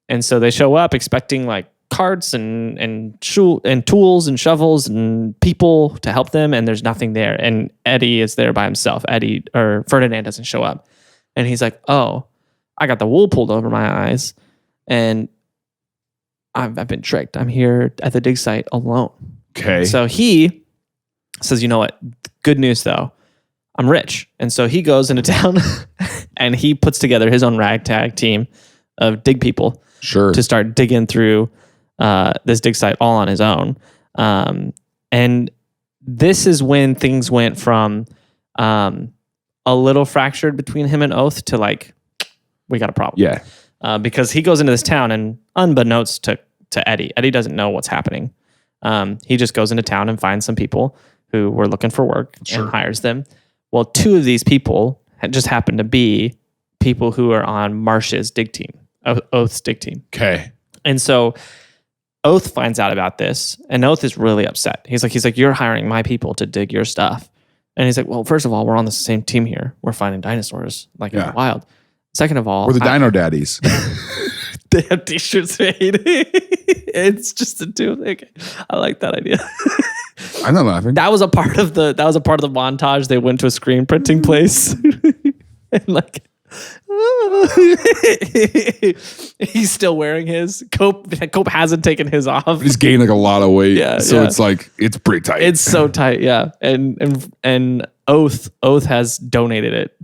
And so they show up expecting like carts and tools and shovels and people to help them, and there's nothing there. And Eddie is there by himself. Ferdinand doesn't show up, and he's like, "Oh, I got the wool pulled over my eyes, and I've been tricked. I'm here at the dig site alone." Okay. So he says, "You know what? Good news though. I'm rich." And so he goes into town and he puts together his own ragtag team of dig people to start digging through this dig site all on his own. And this is when things went from a little fractured between him and Oath to like, we got a problem. Yeah. Because he goes into this town, and unbeknownst to Eddie doesn't know what's happening. He just goes into town and finds some people who were looking for work and hires them. Well, two of these people just happened to be people who are on Marsh's dig team, Oath's dig team. Okay. And so Oath finds out about this, and Oath is really upset. He's like, "You're hiring my people to dig your stuff." And he's like, "Well, first of all, we're on the same team here. We're finding dinosaurs like in the wild. Second of all, we're the Dino Daddies." They have t-shirts made. It's just a two thing. I like that idea. I'm not laughing. That was a part of the montage. They went to a screen printing place. And like he's still wearing his. Cope hasn't taken his off. He's gained like a lot of weight. So it's like it's pretty tight. It's so tight, yeah. And Oath has donated it.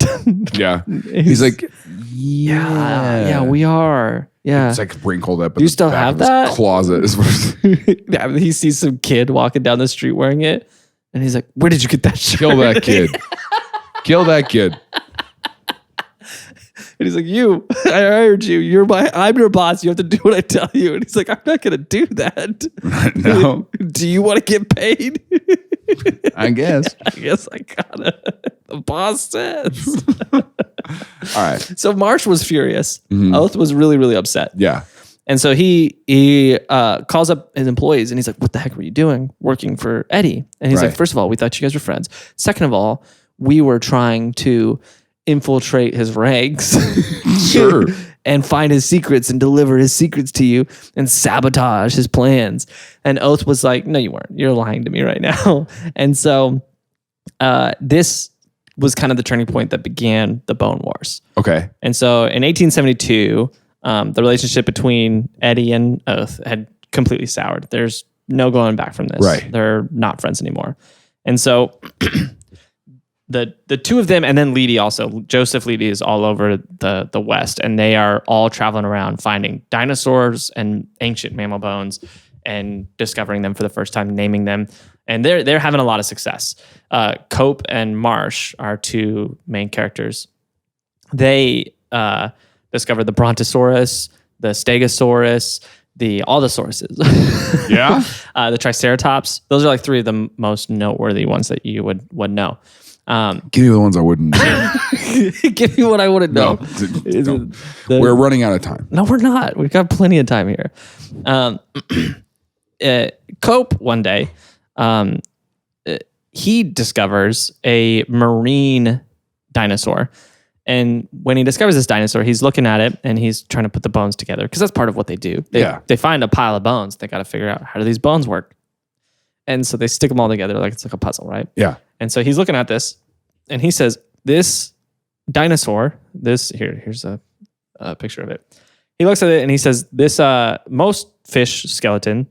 Yeah. He's like, yeah, we are. Yeah. It's like wrinkled up. Do you still have that? Closet. Yeah, he sees some kid walking down the street wearing it, and he's like, "Where did you get that shirt?" Kill that kid. Kill that kid. And he's like, I hired you. I'm your boss. You have to do what I tell you. And he's like, "I'm not going to do that." No. Do you want to get paid? I guess. I guess I gotta. The boss says. All right. So Marsh was furious. Oath was really, really upset. Yeah. And so he calls up his employees, and he's like, "What the heck were you doing working for Eddie?" And he's like, "First of all, we thought you guys were friends. Second of all, we were trying to infiltrate his ranks and find his secrets and deliver his secrets to you and sabotage his plans." And Oath was like, "No, you weren't. You're lying to me right now." And so this was kind of the turning point that began the Bone Wars. Okay. And so in 1872, the relationship between Eddie and Oath had completely soured. There's no going back from this. Right. They're not friends anymore. And so the two of them, and then Leedy also, Joseph Leedy is all over the West, and they are all traveling around finding dinosaurs and ancient mammal bones and discovering them for the first time, naming them. And they're having a lot of success. Cope and Marsh are two main characters. They discovered the Brontosaurus, the Stegosaurus, all the sauruses. Yeah. The Triceratops. Those are like three of the most noteworthy ones that you would know. Give me the ones I wouldn't know. Give me what I wouldn't know. No, we're running out of time. No, we're not. We've got plenty of time here. Cope one day, he discovers a marine dinosaur. And when he discovers this dinosaur, he's looking at it and he's trying to put the bones together, because that's part of what they do. They find a pile of bones. They got to figure out, how do these bones work? And so they stick them all together like it's like a puzzle, right? Yeah. And so he's looking at this and he says, this dinosaur, here's a picture of it. He looks at it and he says, this, most fish skeleton,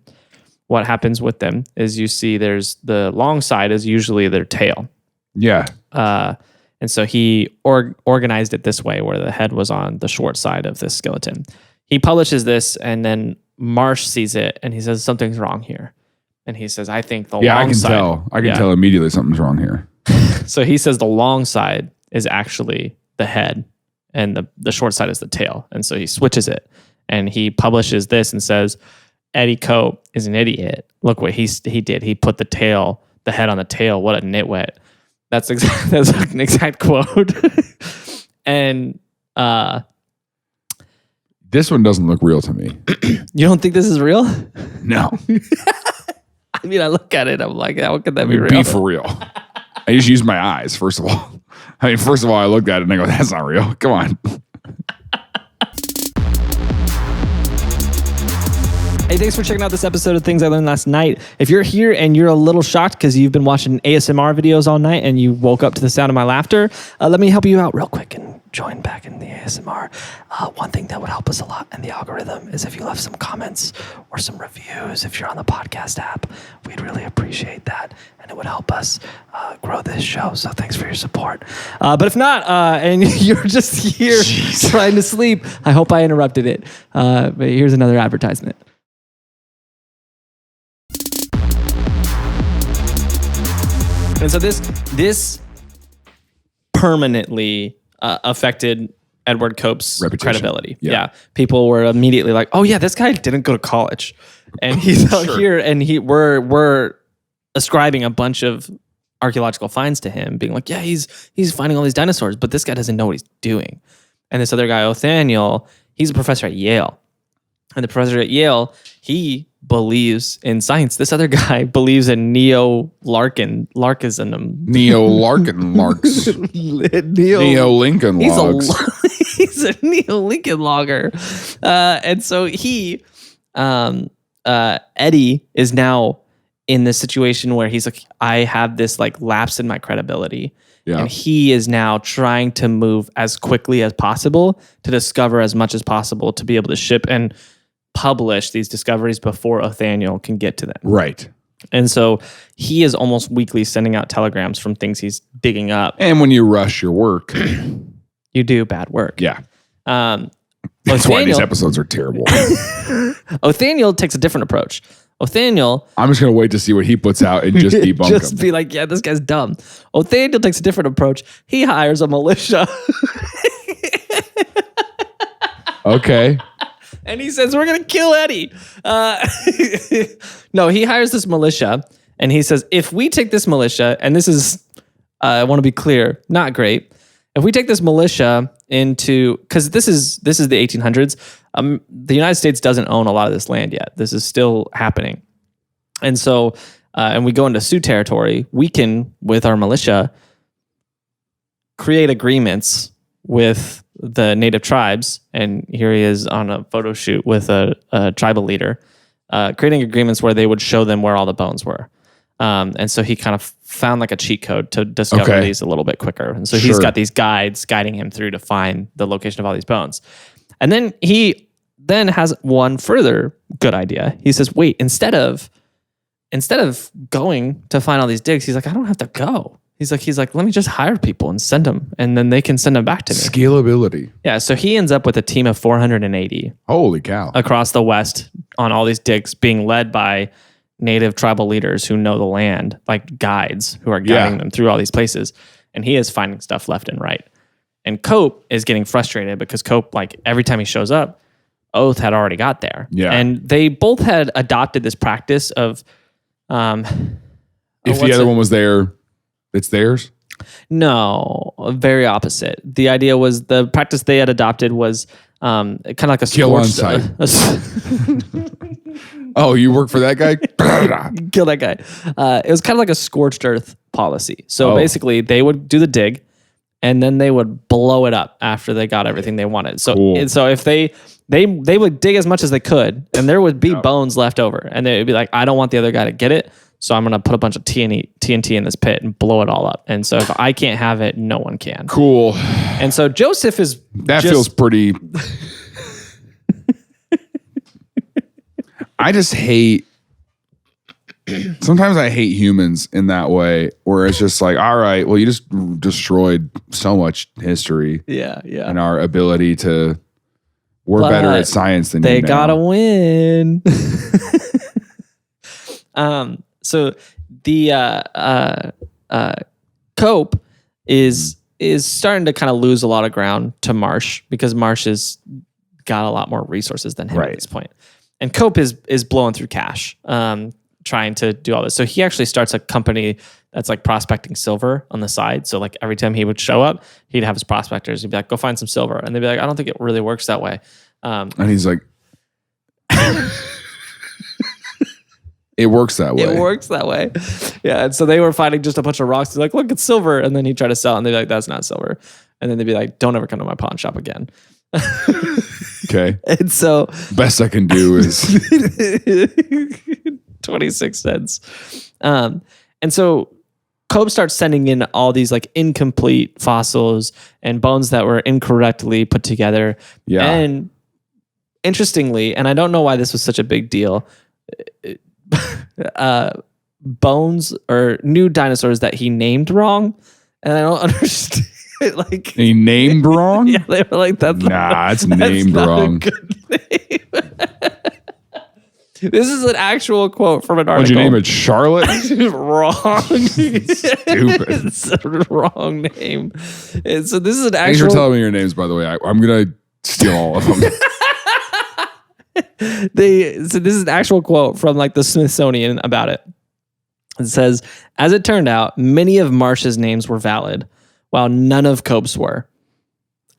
what happens with them is you see there's the long side is usually their tail. Yeah. And so he organized it this way, where the head was on the short side of this skeleton. He publishes this, and then Marsh sees it and he says, something's wrong here. And he says, I think the long side. I can tell immediately something's wrong here. So he says the long side is actually the head and the short side is the tail. And so he switches it and he publishes this and says, Eddie Cope is an idiot. Look what he did. He put the head on the tail. What a nitwit. That's an exact quote. And this one doesn't look real to me. you don't think this is real? No. I mean, I look at it, I'm like, how could that be real? Be for real. I just used my eyes, first of all. I looked at it and I go, that's not real. Come on. Hey, thanks for checking out this episode of Things I Learned Last Night. If you're here and you're a little shocked because you've been watching ASMR videos all night and you woke up to the sound of my laughter, let me help you out real quick and join back in the ASMR. One thing that would help us a lot in the algorithm is if you left some comments or some reviews if you're on the podcast app. We'd really appreciate that, and it would help us grow this show. So thanks for your support. But if not, and you're just here trying to sleep, I hope I interrupted it. But here's another advertisement. And so this permanently affected Edward Cope's reputation. Credibility. Yeah. People were immediately like, oh yeah, this guy didn't go to college. And he's out here and we're ascribing a bunch of archaeological finds to him, being like, yeah, he's finding all these dinosaurs, but this guy doesn't know what he's doing. And this other guy, Othniel, he's a professor at Yale. And the professor at Yale, he believes in science. This other guy believes in Neo-Lincoln Larks. Neo-Lincoln logs. He's a Neo-Lincoln logger. And so Eddie is now in this situation where he's like, I have this like lapse in my credibility. Yeah. And he is now trying to move as quickly as possible to discover as much as possible to be able to ship and publish these discoveries before Othniel can get to them. Right. And so he is almost weekly sending out telegrams from things he's digging up. And when you rush your work, you do bad work. Yeah. That's why these episodes are terrible. Othniel takes a different approach. Othniel, I'm just going to wait to see what he puts out and just debunk him. Just be like, yeah, this guy's dumb. Othniel takes a different approach. He hires a militia. Okay. And he says, we're going to kill Eddie. No, he hires this militia. And he says, if we take this militia, and this is, I want to be clear, not great. If we take this militia into, because this is the 1800s, the United States doesn't own a lot of this land yet. This is still happening. And so, and we go into Sioux territory, we can, with our militia, create agreements with the native tribes, and here he is on a photo shoot with a tribal leader, creating agreements where they would show them where all the bones were. And so he kind of found like a cheat code to discover these a little bit quicker. And so he's got these guides guiding him through to find the location of all these bones. And then he then has one further good idea. He says, wait, instead of going to find all these digs, he's like, I don't have to go. He's like, let me just hire people and send them, and then they can send them back to me. Scalability. Yeah, so he ends up with a team of 480. Holy cow. Across the West on all these digs, being led by native tribal leaders who know the land, like guides who are guiding them through all these places. And he is finding stuff left and right. And Cope is getting frustrated because Cope, like every time he shows up, Oath had already got there. Yeah. And they both had adopted this practice of... if the other one was there... It's theirs? No, very opposite. The idea was the practice they had adopted was kind of like a kill on site. Oh, you work for that guy? Kill that guy. It was kind of like a scorched earth policy. So basically, they would do the dig, and then they would blow it up after they got everything they wanted. So, so if they would dig as much as they could, and there would be bones left over, and they would be like, I don't want the other guy to get it. So I'm going to put a bunch of TNT in this pit and blow it all up. And so if I can't have it, no one can. Cool. And so Joseph is... That feels pretty... I just hate... Sometimes I hate humans in that way, where it's just like, all right, well, you just destroyed so much history. Yeah. And our ability to... We're better at science than you now. They got to win. So the Cope is starting to kind of lose a lot of ground to Marsh, because Marsh has got a lot more resources than him at this point. And Cope is blowing through cash, trying to do all this. So he actually starts a company that's like prospecting silver on the side. So like every time he would show up, he'd have his prospectors. He'd be like, go find some silver. And they'd be like, I don't think it really works that way. And he's like, it works that way. It works that way. Yeah. And so they were finding just a bunch of rocks. They're like, look, it's silver. And then he'd try to sell it. And they'd be like, that's not silver. And then they'd be like, don't ever come to my pawn shop again. Okay. And so best I can do is 26 cents. And so Cope starts sending in all these like incomplete fossils and bones that were incorrectly put together. Yeah. And interestingly, and I don't know why this was such a big deal, bones or new dinosaurs that he named wrong. And I don't understand. Like he named wrong? Yeah, they were like, that's named not wrong. A good name. This is an actual quote from an article. What'd you name it? Charlotte? Wrong. Stupid. It's a wrong name. And so this is an Thanks actual. for telling me your names, by the way. I'm gonna steal all of them. So this is an actual quote from like the Smithsonian about it. It says, as it turned out, many of Marsh's names were valid, while none of Cope's were.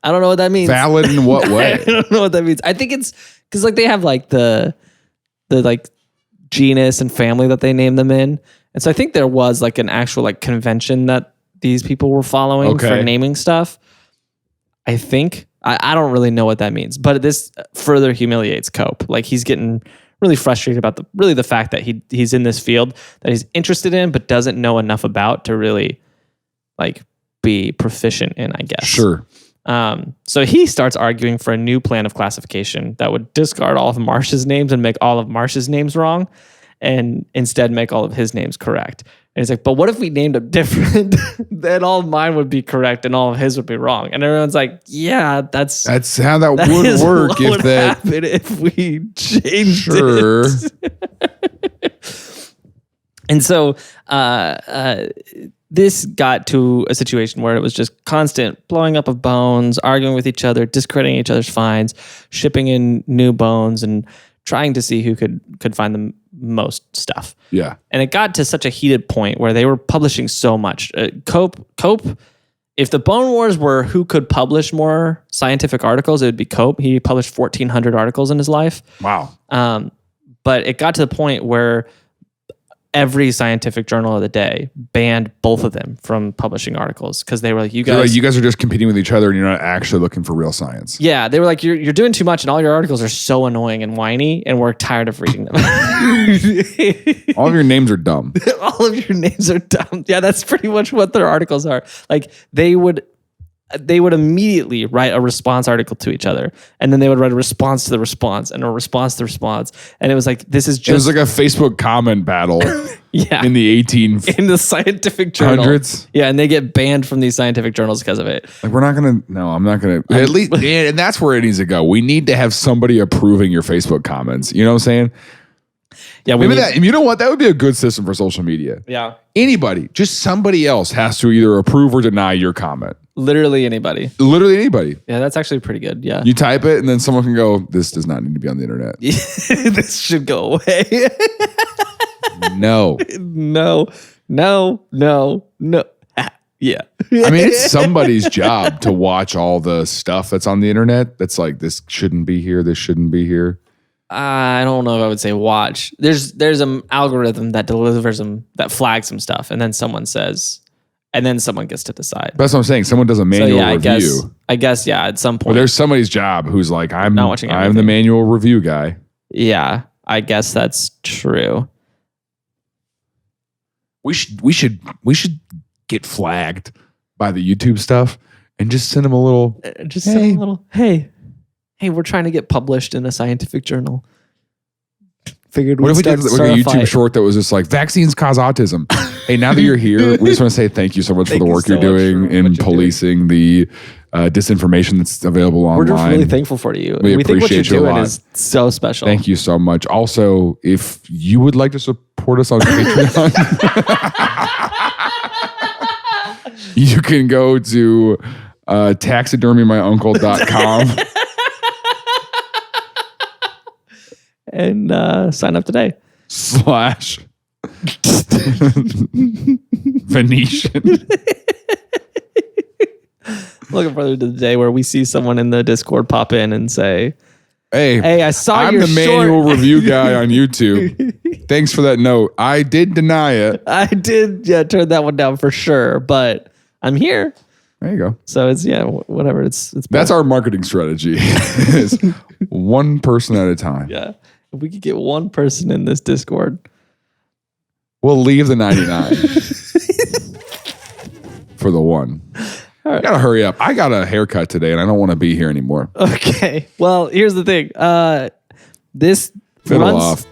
I don't know what that means. Valid in what way? I don't know what that means. I think it's because like they have like the like genus and family that they name them in. And so I think there was like an actual like convention that these people were following for naming stuff. I think. I don't really know what that means, but this further humiliates Cope. Like he's getting really frustrated about the fact that he's in this field that he's interested in, but doesn't know enough about to really like be proficient in, I guess. Sure. So he starts arguing for a new plan of classification that would discard all of Marsh's names and make all of Marsh's names wrong and instead make all of his names correct. And he's like, but what if we named them different? Then all of mine would be correct and all of his would be wrong. And everyone's like, yeah, that's how that would work what if would that happen if we changed sure. it. And so this got to a situation where it was just constant blowing up of bones, arguing with each other, discrediting each other's finds, shipping in new bones, and trying to see who could find the most stuff. Yeah. And it got to such a heated point where they were publishing so much. Cope, if the Bone Wars were who could publish more scientific articles, it would be Cope. He published 1,400 articles in his life. Wow. But it got to the point where every scientific journal of the day banned both of them from publishing articles because they were like, you guys are just competing with each other and you're not actually looking for real science. Yeah, they were like, you're doing too much and all your articles are so annoying and whiny and we're tired of reading them. All of your names are dumb. All of your names are dumb. Yeah, that's pretty much what their articles are. Like they would immediately write a response article to each other, and then they would write a response to the response and a response to the response, and it was like it was like a Facebook comment battle. Yeah, in the in the scientific journal. Hundreds. Yeah, and they get banned from these scientific journals because of it. Like I'm not gonna. At least, and that's where it needs to go. We need to have somebody approving your Facebook comments. You know what I'm saying? Yeah, you know what? That would be a good system for social media. Yeah, anybody, just somebody else has to either approve or deny your comment. Literally anybody. Yeah, that's actually pretty good. Yeah. You type it and then someone can go, this does not need to be on the internet. This should go away. No. Yeah. I mean, it's somebody's job to watch all the stuff that's on the internet. That's like, this shouldn't be here. This shouldn't be here. I don't know if I would say watch. There's an algorithm that delivers them, that flags some stuff. And then someone says, and then someone gets to decide. That's what I'm saying. Someone does a manual review. I guess, yeah, at some point. Well, there's somebody's job who's like, I'm the manual review guy. Yeah, I guess that's true. We should get flagged by the YouTube stuff and just send them a little. Hey, we're trying to get published in a scientific journal. Figured what if we did like a YouTube short that was just like vaccines cause autism? Hey, now that you're here, we just want to say thank you so much for the work you're doing in policing the disinformation that's available online. We're just really thankful for you. We think what you're appreciate you a doing lot. is so special. Thank you so much. Also, if you would like to support us on Patreon, you can go to taxidermymyuncle.com. and sign up today. / Venetian. Looking forward to the day where we see someone in the Discord pop in and say, Hey, I saw I'm your the manual review guy on YouTube. Thanks for that note. I did deny it. I did, turn that one down for sure, but I'm here. There you go. So it's whatever. It's That's our marketing strategy. Is one person at a time. Yeah. If we could get one person in this Discord, we'll leave the 99 for the one. All right. I gotta hurry up. I got a haircut today, and I don't want to be here anymore. Okay. Well, here's the thing. This Fiddle off.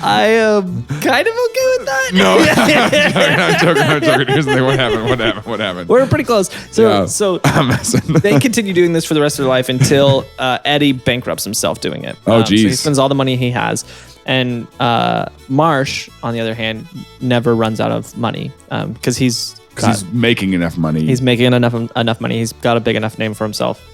I am kind of okay with that. No, I'm joking. Here's the thing. What happened? We're pretty close. So I'm messing. they continue doing this for the rest of their life until Eddie bankrupts himself doing it. Oh, So he geez. spends all the money he has. And Marsh, on the other hand, never runs out of money because he's making enough money. He's making enough money. He's got a big enough name for himself.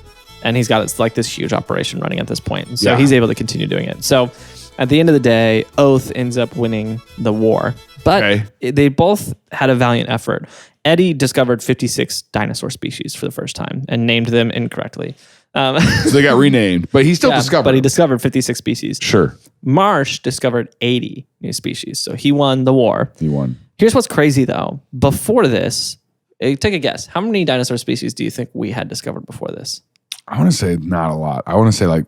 And he's got like this huge operation running at this point. And so he's able to continue doing it. So at the end of the day, Oath ends up winning the war. But they both had a valiant effort. Eddie discovered 56 dinosaur species for the first time and named them incorrectly. So they got renamed, but he still discovered. But he discovered 56 species. Sure. Marsh discovered 80 new species. So he won the war. He won. Here's what's crazy though. Before this, take a guess. How many dinosaur species do you think we had discovered before this? I want to say not a lot. I want to say like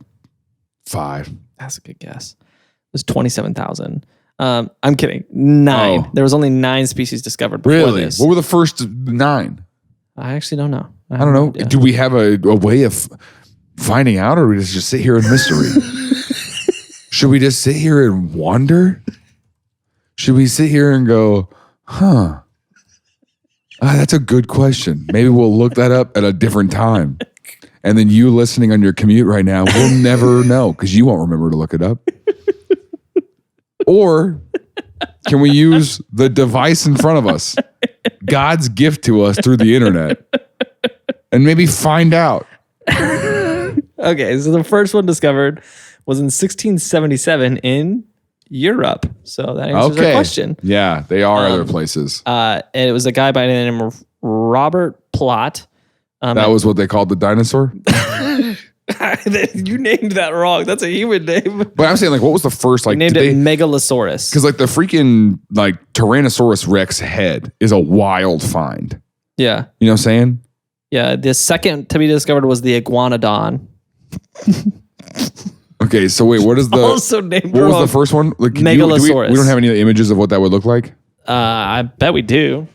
5. That's a good guess. It was 27,000. I'm kidding. 9. Oh. There was only 9 species discovered before Really? this. What were the first 9? I actually don't know. I don't know. Do we have a way of finding out, or do we just sit here in mystery? Should we just sit here and wonder? Should we sit here and go, that's a good question. Maybe we'll look that up at a different time. And then you listening on your commute right now will never know because you won't remember to look it up. Or can we use the device in front of us, God's gift to us through the internet, and maybe find out? Okay, so the first one discovered was in 1677 in Europe. So that answers our question. Yeah, they are other places. And it was a guy by the name of Robert Plot. That was what they called the dinosaur? You named that wrong. That's a human name. But I'm saying, like, what was the first, like, named it Megalosaurus. Because, like, the freaking, like, Tyrannosaurus Rex head is a wild find. Yeah. You know what I'm saying? Yeah. The second to be discovered was the Iguanodon. Okay, so wait, what is the... Also named What wrong. was the first one? Like, Megalosaurus. we don't have any images of what that would look like? I bet we do.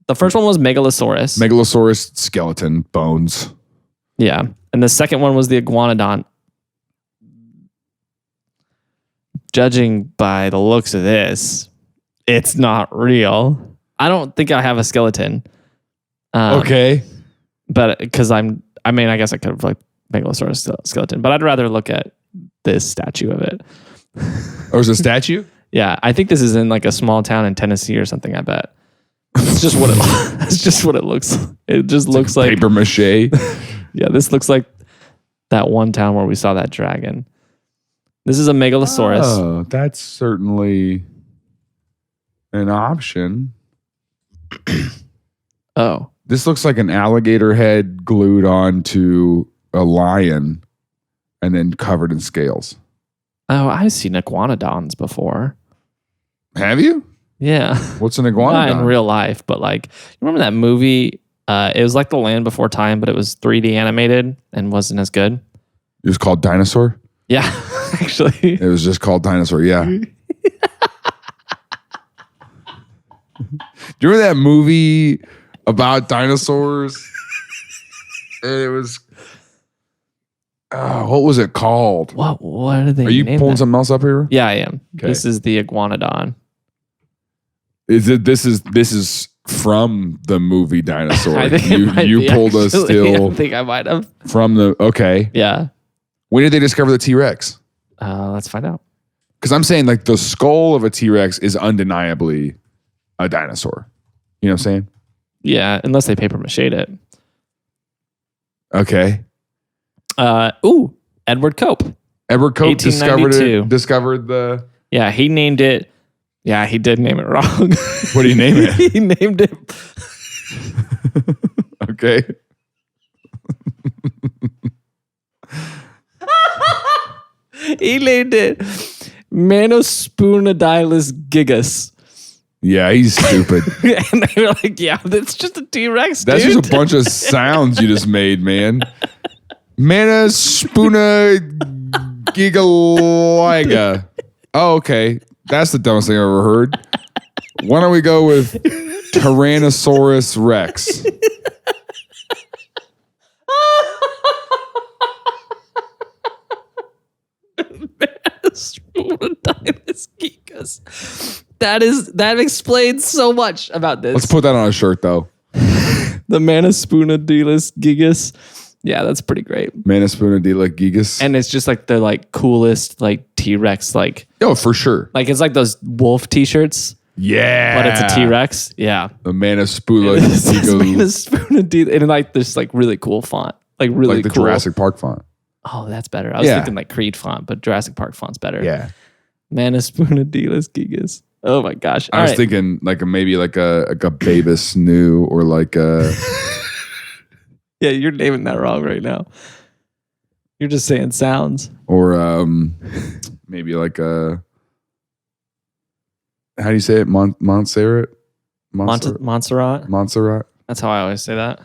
The first one was Megalosaurus. Megalosaurus skeleton, bones. Yeah. And the second one was the Iguanodon. Judging by the looks of this, it's not real. I don't think I have a skeleton. Okay. But because I guess I could have like Megalosaurus skeleton, but I'd rather look at this statue of it. Or is it a statue? Yeah. I think this is in like a small town in Tennessee or something, I bet. It's just what it's just what it looks like. It just looks like paper mache. Yeah, this looks like that one town where we saw that dragon. This is a Megalosaurus. Oh, that's certainly an option. Oh. This looks like an alligator head glued onto a lion and then covered in scales. Oh, I've seen iguanodons before. Have you? Yeah. What's an iguanodon? Not in real life, but like, you remember that movie? It was like The Land Before Time, but it was 3D animated and wasn't as good. It was called Dinosaur? Yeah, actually. It was just called Dinosaur, yeah. Do you remember that movie about dinosaurs? And it was... what was it called? What are they? Are you pulling something else up here? Yeah, I am. Okay. This is the iguanodon. This is from the movie Dinosaur. I think you pulled us still I think I might have. from the... Okay. Yeah. When did they discover the T-Rex? Let's find out. Because I'm saying, like, the skull of a T-Rex is undeniably a dinosaur. You know what I'm saying? Yeah, unless they paper mache it. Okay. Edward Cope. Edward Cope 1892. discovered the... Yeah, he named it. Yeah, he did name it wrong. What do you name it? He named it. Okay. He named it Manospoonadilus gigas. Yeah, he's stupid. And they were like, yeah, that's just a T-Rex, That's dude. just a bunch of sounds you just made, man. Mana Spoona Gigaliga. Oh, okay. That's the dumbest thing I've ever heard. Why don't we go with Tyrannosaurus Rex? Manospoonadilus gigas. That explains so much about this. Let's put that on a shirt, though. The Manospoonadilus gigas. Yeah, that's pretty great. Mana Spoona Gigas. And it's just like the like coolest like T-Rex like Oh, for sure. like it's like those wolf T-shirts, Yeah. but it's a T-Rex. Yeah. The Mana Spoona It says Gigas. Manospoonadilus in like this like really cool font, like really Like the cool. Jurassic Park font. Oh, that's better. I was Yeah. thinking like Creed font, but Jurassic Park font's better. Yeah. Manospoonadilus gigas. Oh my gosh. I was thinking like maybe like a Babus New or like a... Yeah, you're naming that wrong right now. You're just saying sounds. Or maybe like a... How do you say it? Montserrat? Montserrat. Montserrat? That's how I always say that.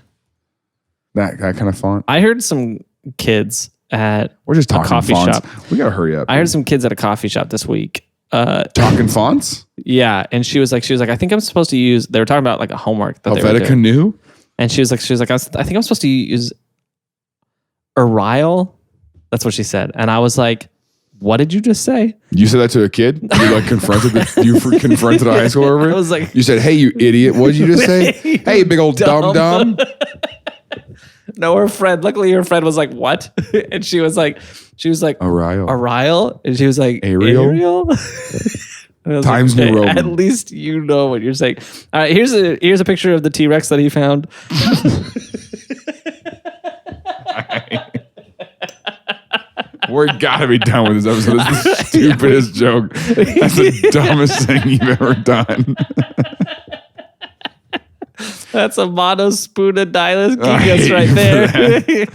That kind of font? I heard some kids at We're just talking coffee fonts. shop. We gotta hurry up. I heard some kids at a coffee shop this week. Talking fonts? Yeah, and she was like, I think I'm supposed to use. They were talking about like a homework that they were Helvetica doing, New? and she was like, I think I'm supposed to use Arial. That's what she said, and I was like, what did you just say? You said that to a kid? You like confronted confronted a high schooler over it? I was like, You said, "Hey, you idiot! What did you just say? Hey, big old dumb. dumb." No, her friend. Luckily, her friend was like, "What?" And she was like, Arial. Arial, and she was like, Ariel? And I was Times like, New Roman. At least you know what you're saying. All right, here's a picture of the T-Rex that he found. We're gotta be done with this episode. It's the stupidest joke. That's the dumbest thing you've ever done. That's a Monospoonadilus gigas right there.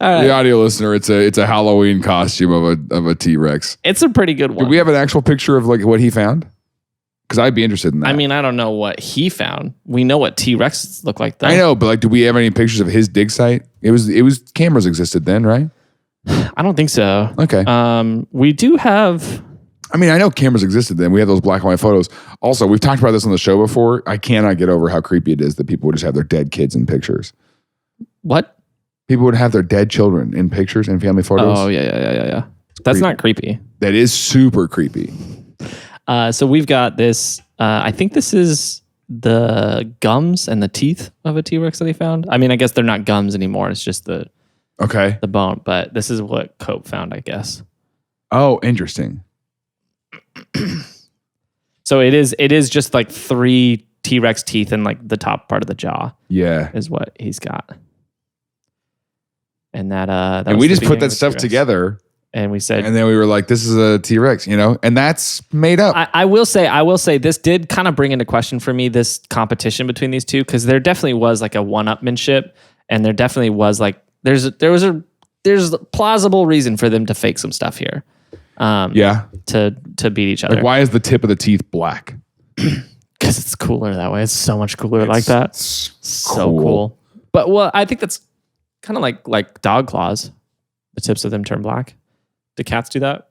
All right. The audio listener, it's a Halloween costume of a T-Rex. It's a pretty good one. Do we have an actual picture of like what he found? Because I'd be interested in that. I mean, I don't know what he found. We know what T-Rexes look like, though. I know, but like, do we have any pictures of his dig site? It was cameras existed then, right? I don't think so. Okay. We do have. I mean, I know cameras existed then. We have those black and white photos. Also, we've talked about this on the show before. I cannot get over how creepy it is that people would just have their dead kids in pictures. What? People would have their dead children in pictures and family photos. Oh, yeah. That's not creepy. That is super creepy. So we've got this. I think this is the gums and the teeth of a T-Rex that he found. I mean, I guess they're not gums anymore. It's just the bone. But this is what Cope found, I guess. Oh, interesting. So it is just like 3 T-Rex teeth in like the top part of the jaw. Yeah, is what he's got. And that and we just put that stuff together. And we said, and then we were like, "This is a T-Rex," and that's made up. I will say, this did kind of bring into question for me this competition between these two, because there definitely was like a one-upmanship, and there definitely was like there's a plausible reason for them to fake some stuff here. To beat each other. Like, why is the tip of the teeth black? Because it's cooler that way. It's so much cooler like that. So cool. But well, I think that's kind of like dog claws. The tips of them turn black. Do cats do that?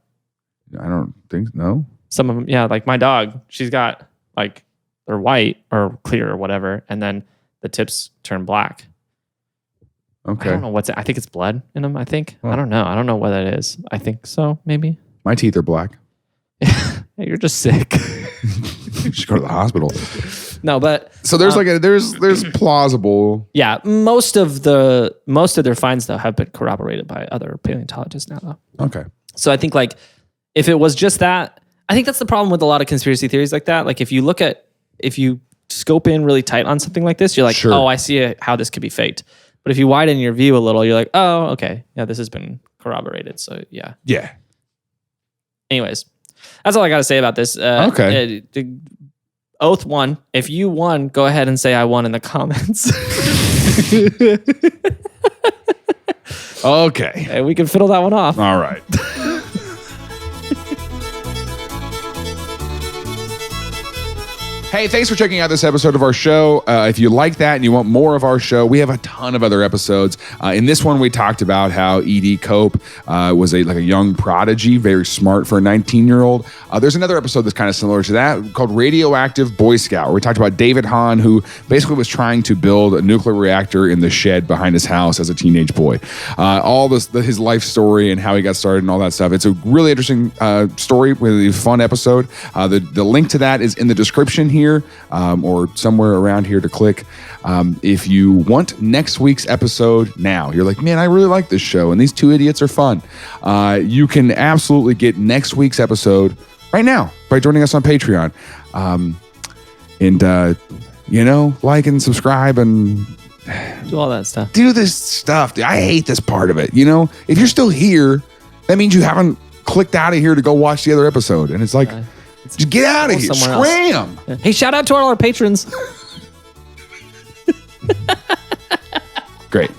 I don't think no. Some of them, yeah. Like my dog, she's got like they're white or clear or whatever, and then the tips turn black. Okay. I don't know what's it. I think it's blood in them. I think. Huh. I don't know. I don't know what that is. I think so. Maybe. My teeth are black. Hey, you're just sick. You should go to the hospital. No, but so there's there's plausible. Yeah, most of their finds though have been corroborated by other paleontologists now though. Okay. So I think like if it was just that, I think that's the problem with a lot of conspiracy theories like that. Like if you scope in really tight on something like this, you're like, Sure. oh, I see how this could be faked. But if you widen your view a little, you're like, oh, okay. Yeah, this has been corroborated. So yeah. Yeah. Anyways, that's all I got to say about this. Okay. Oath won. If you won, go ahead and say I won in the comments. Okay. And we can fiddle that one off. All right. Hey, thanks for checking out this episode of our show. If you like that and you want more of our show, we have a ton of other episodes. In this one, we talked about how E.D. Cope was a young prodigy, very smart for a 19-year-old. There's another episode that's kind of similar to that called Radioactive Boy Scout, where we talked about David Hahn, who basically was trying to build a nuclear reactor in the shed behind his house as a teenage boy. All this, his life story and how he got started and all that stuff. It's a really interesting story, really fun episode. The link to that is in the description here, or somewhere around here to click. If you want next week's episode now, you're like, man, I really like this show and these two idiots are fun. You can absolutely get next week's episode right now by joining us on Patreon. Like and subscribe and Do all that stuff. do this stuff. I hate this part of it. If you're still here, that means you haven't clicked out of here to go watch the other episode. And it's like, just get out of here. Scram. Hey, shout out to all our patrons. Great.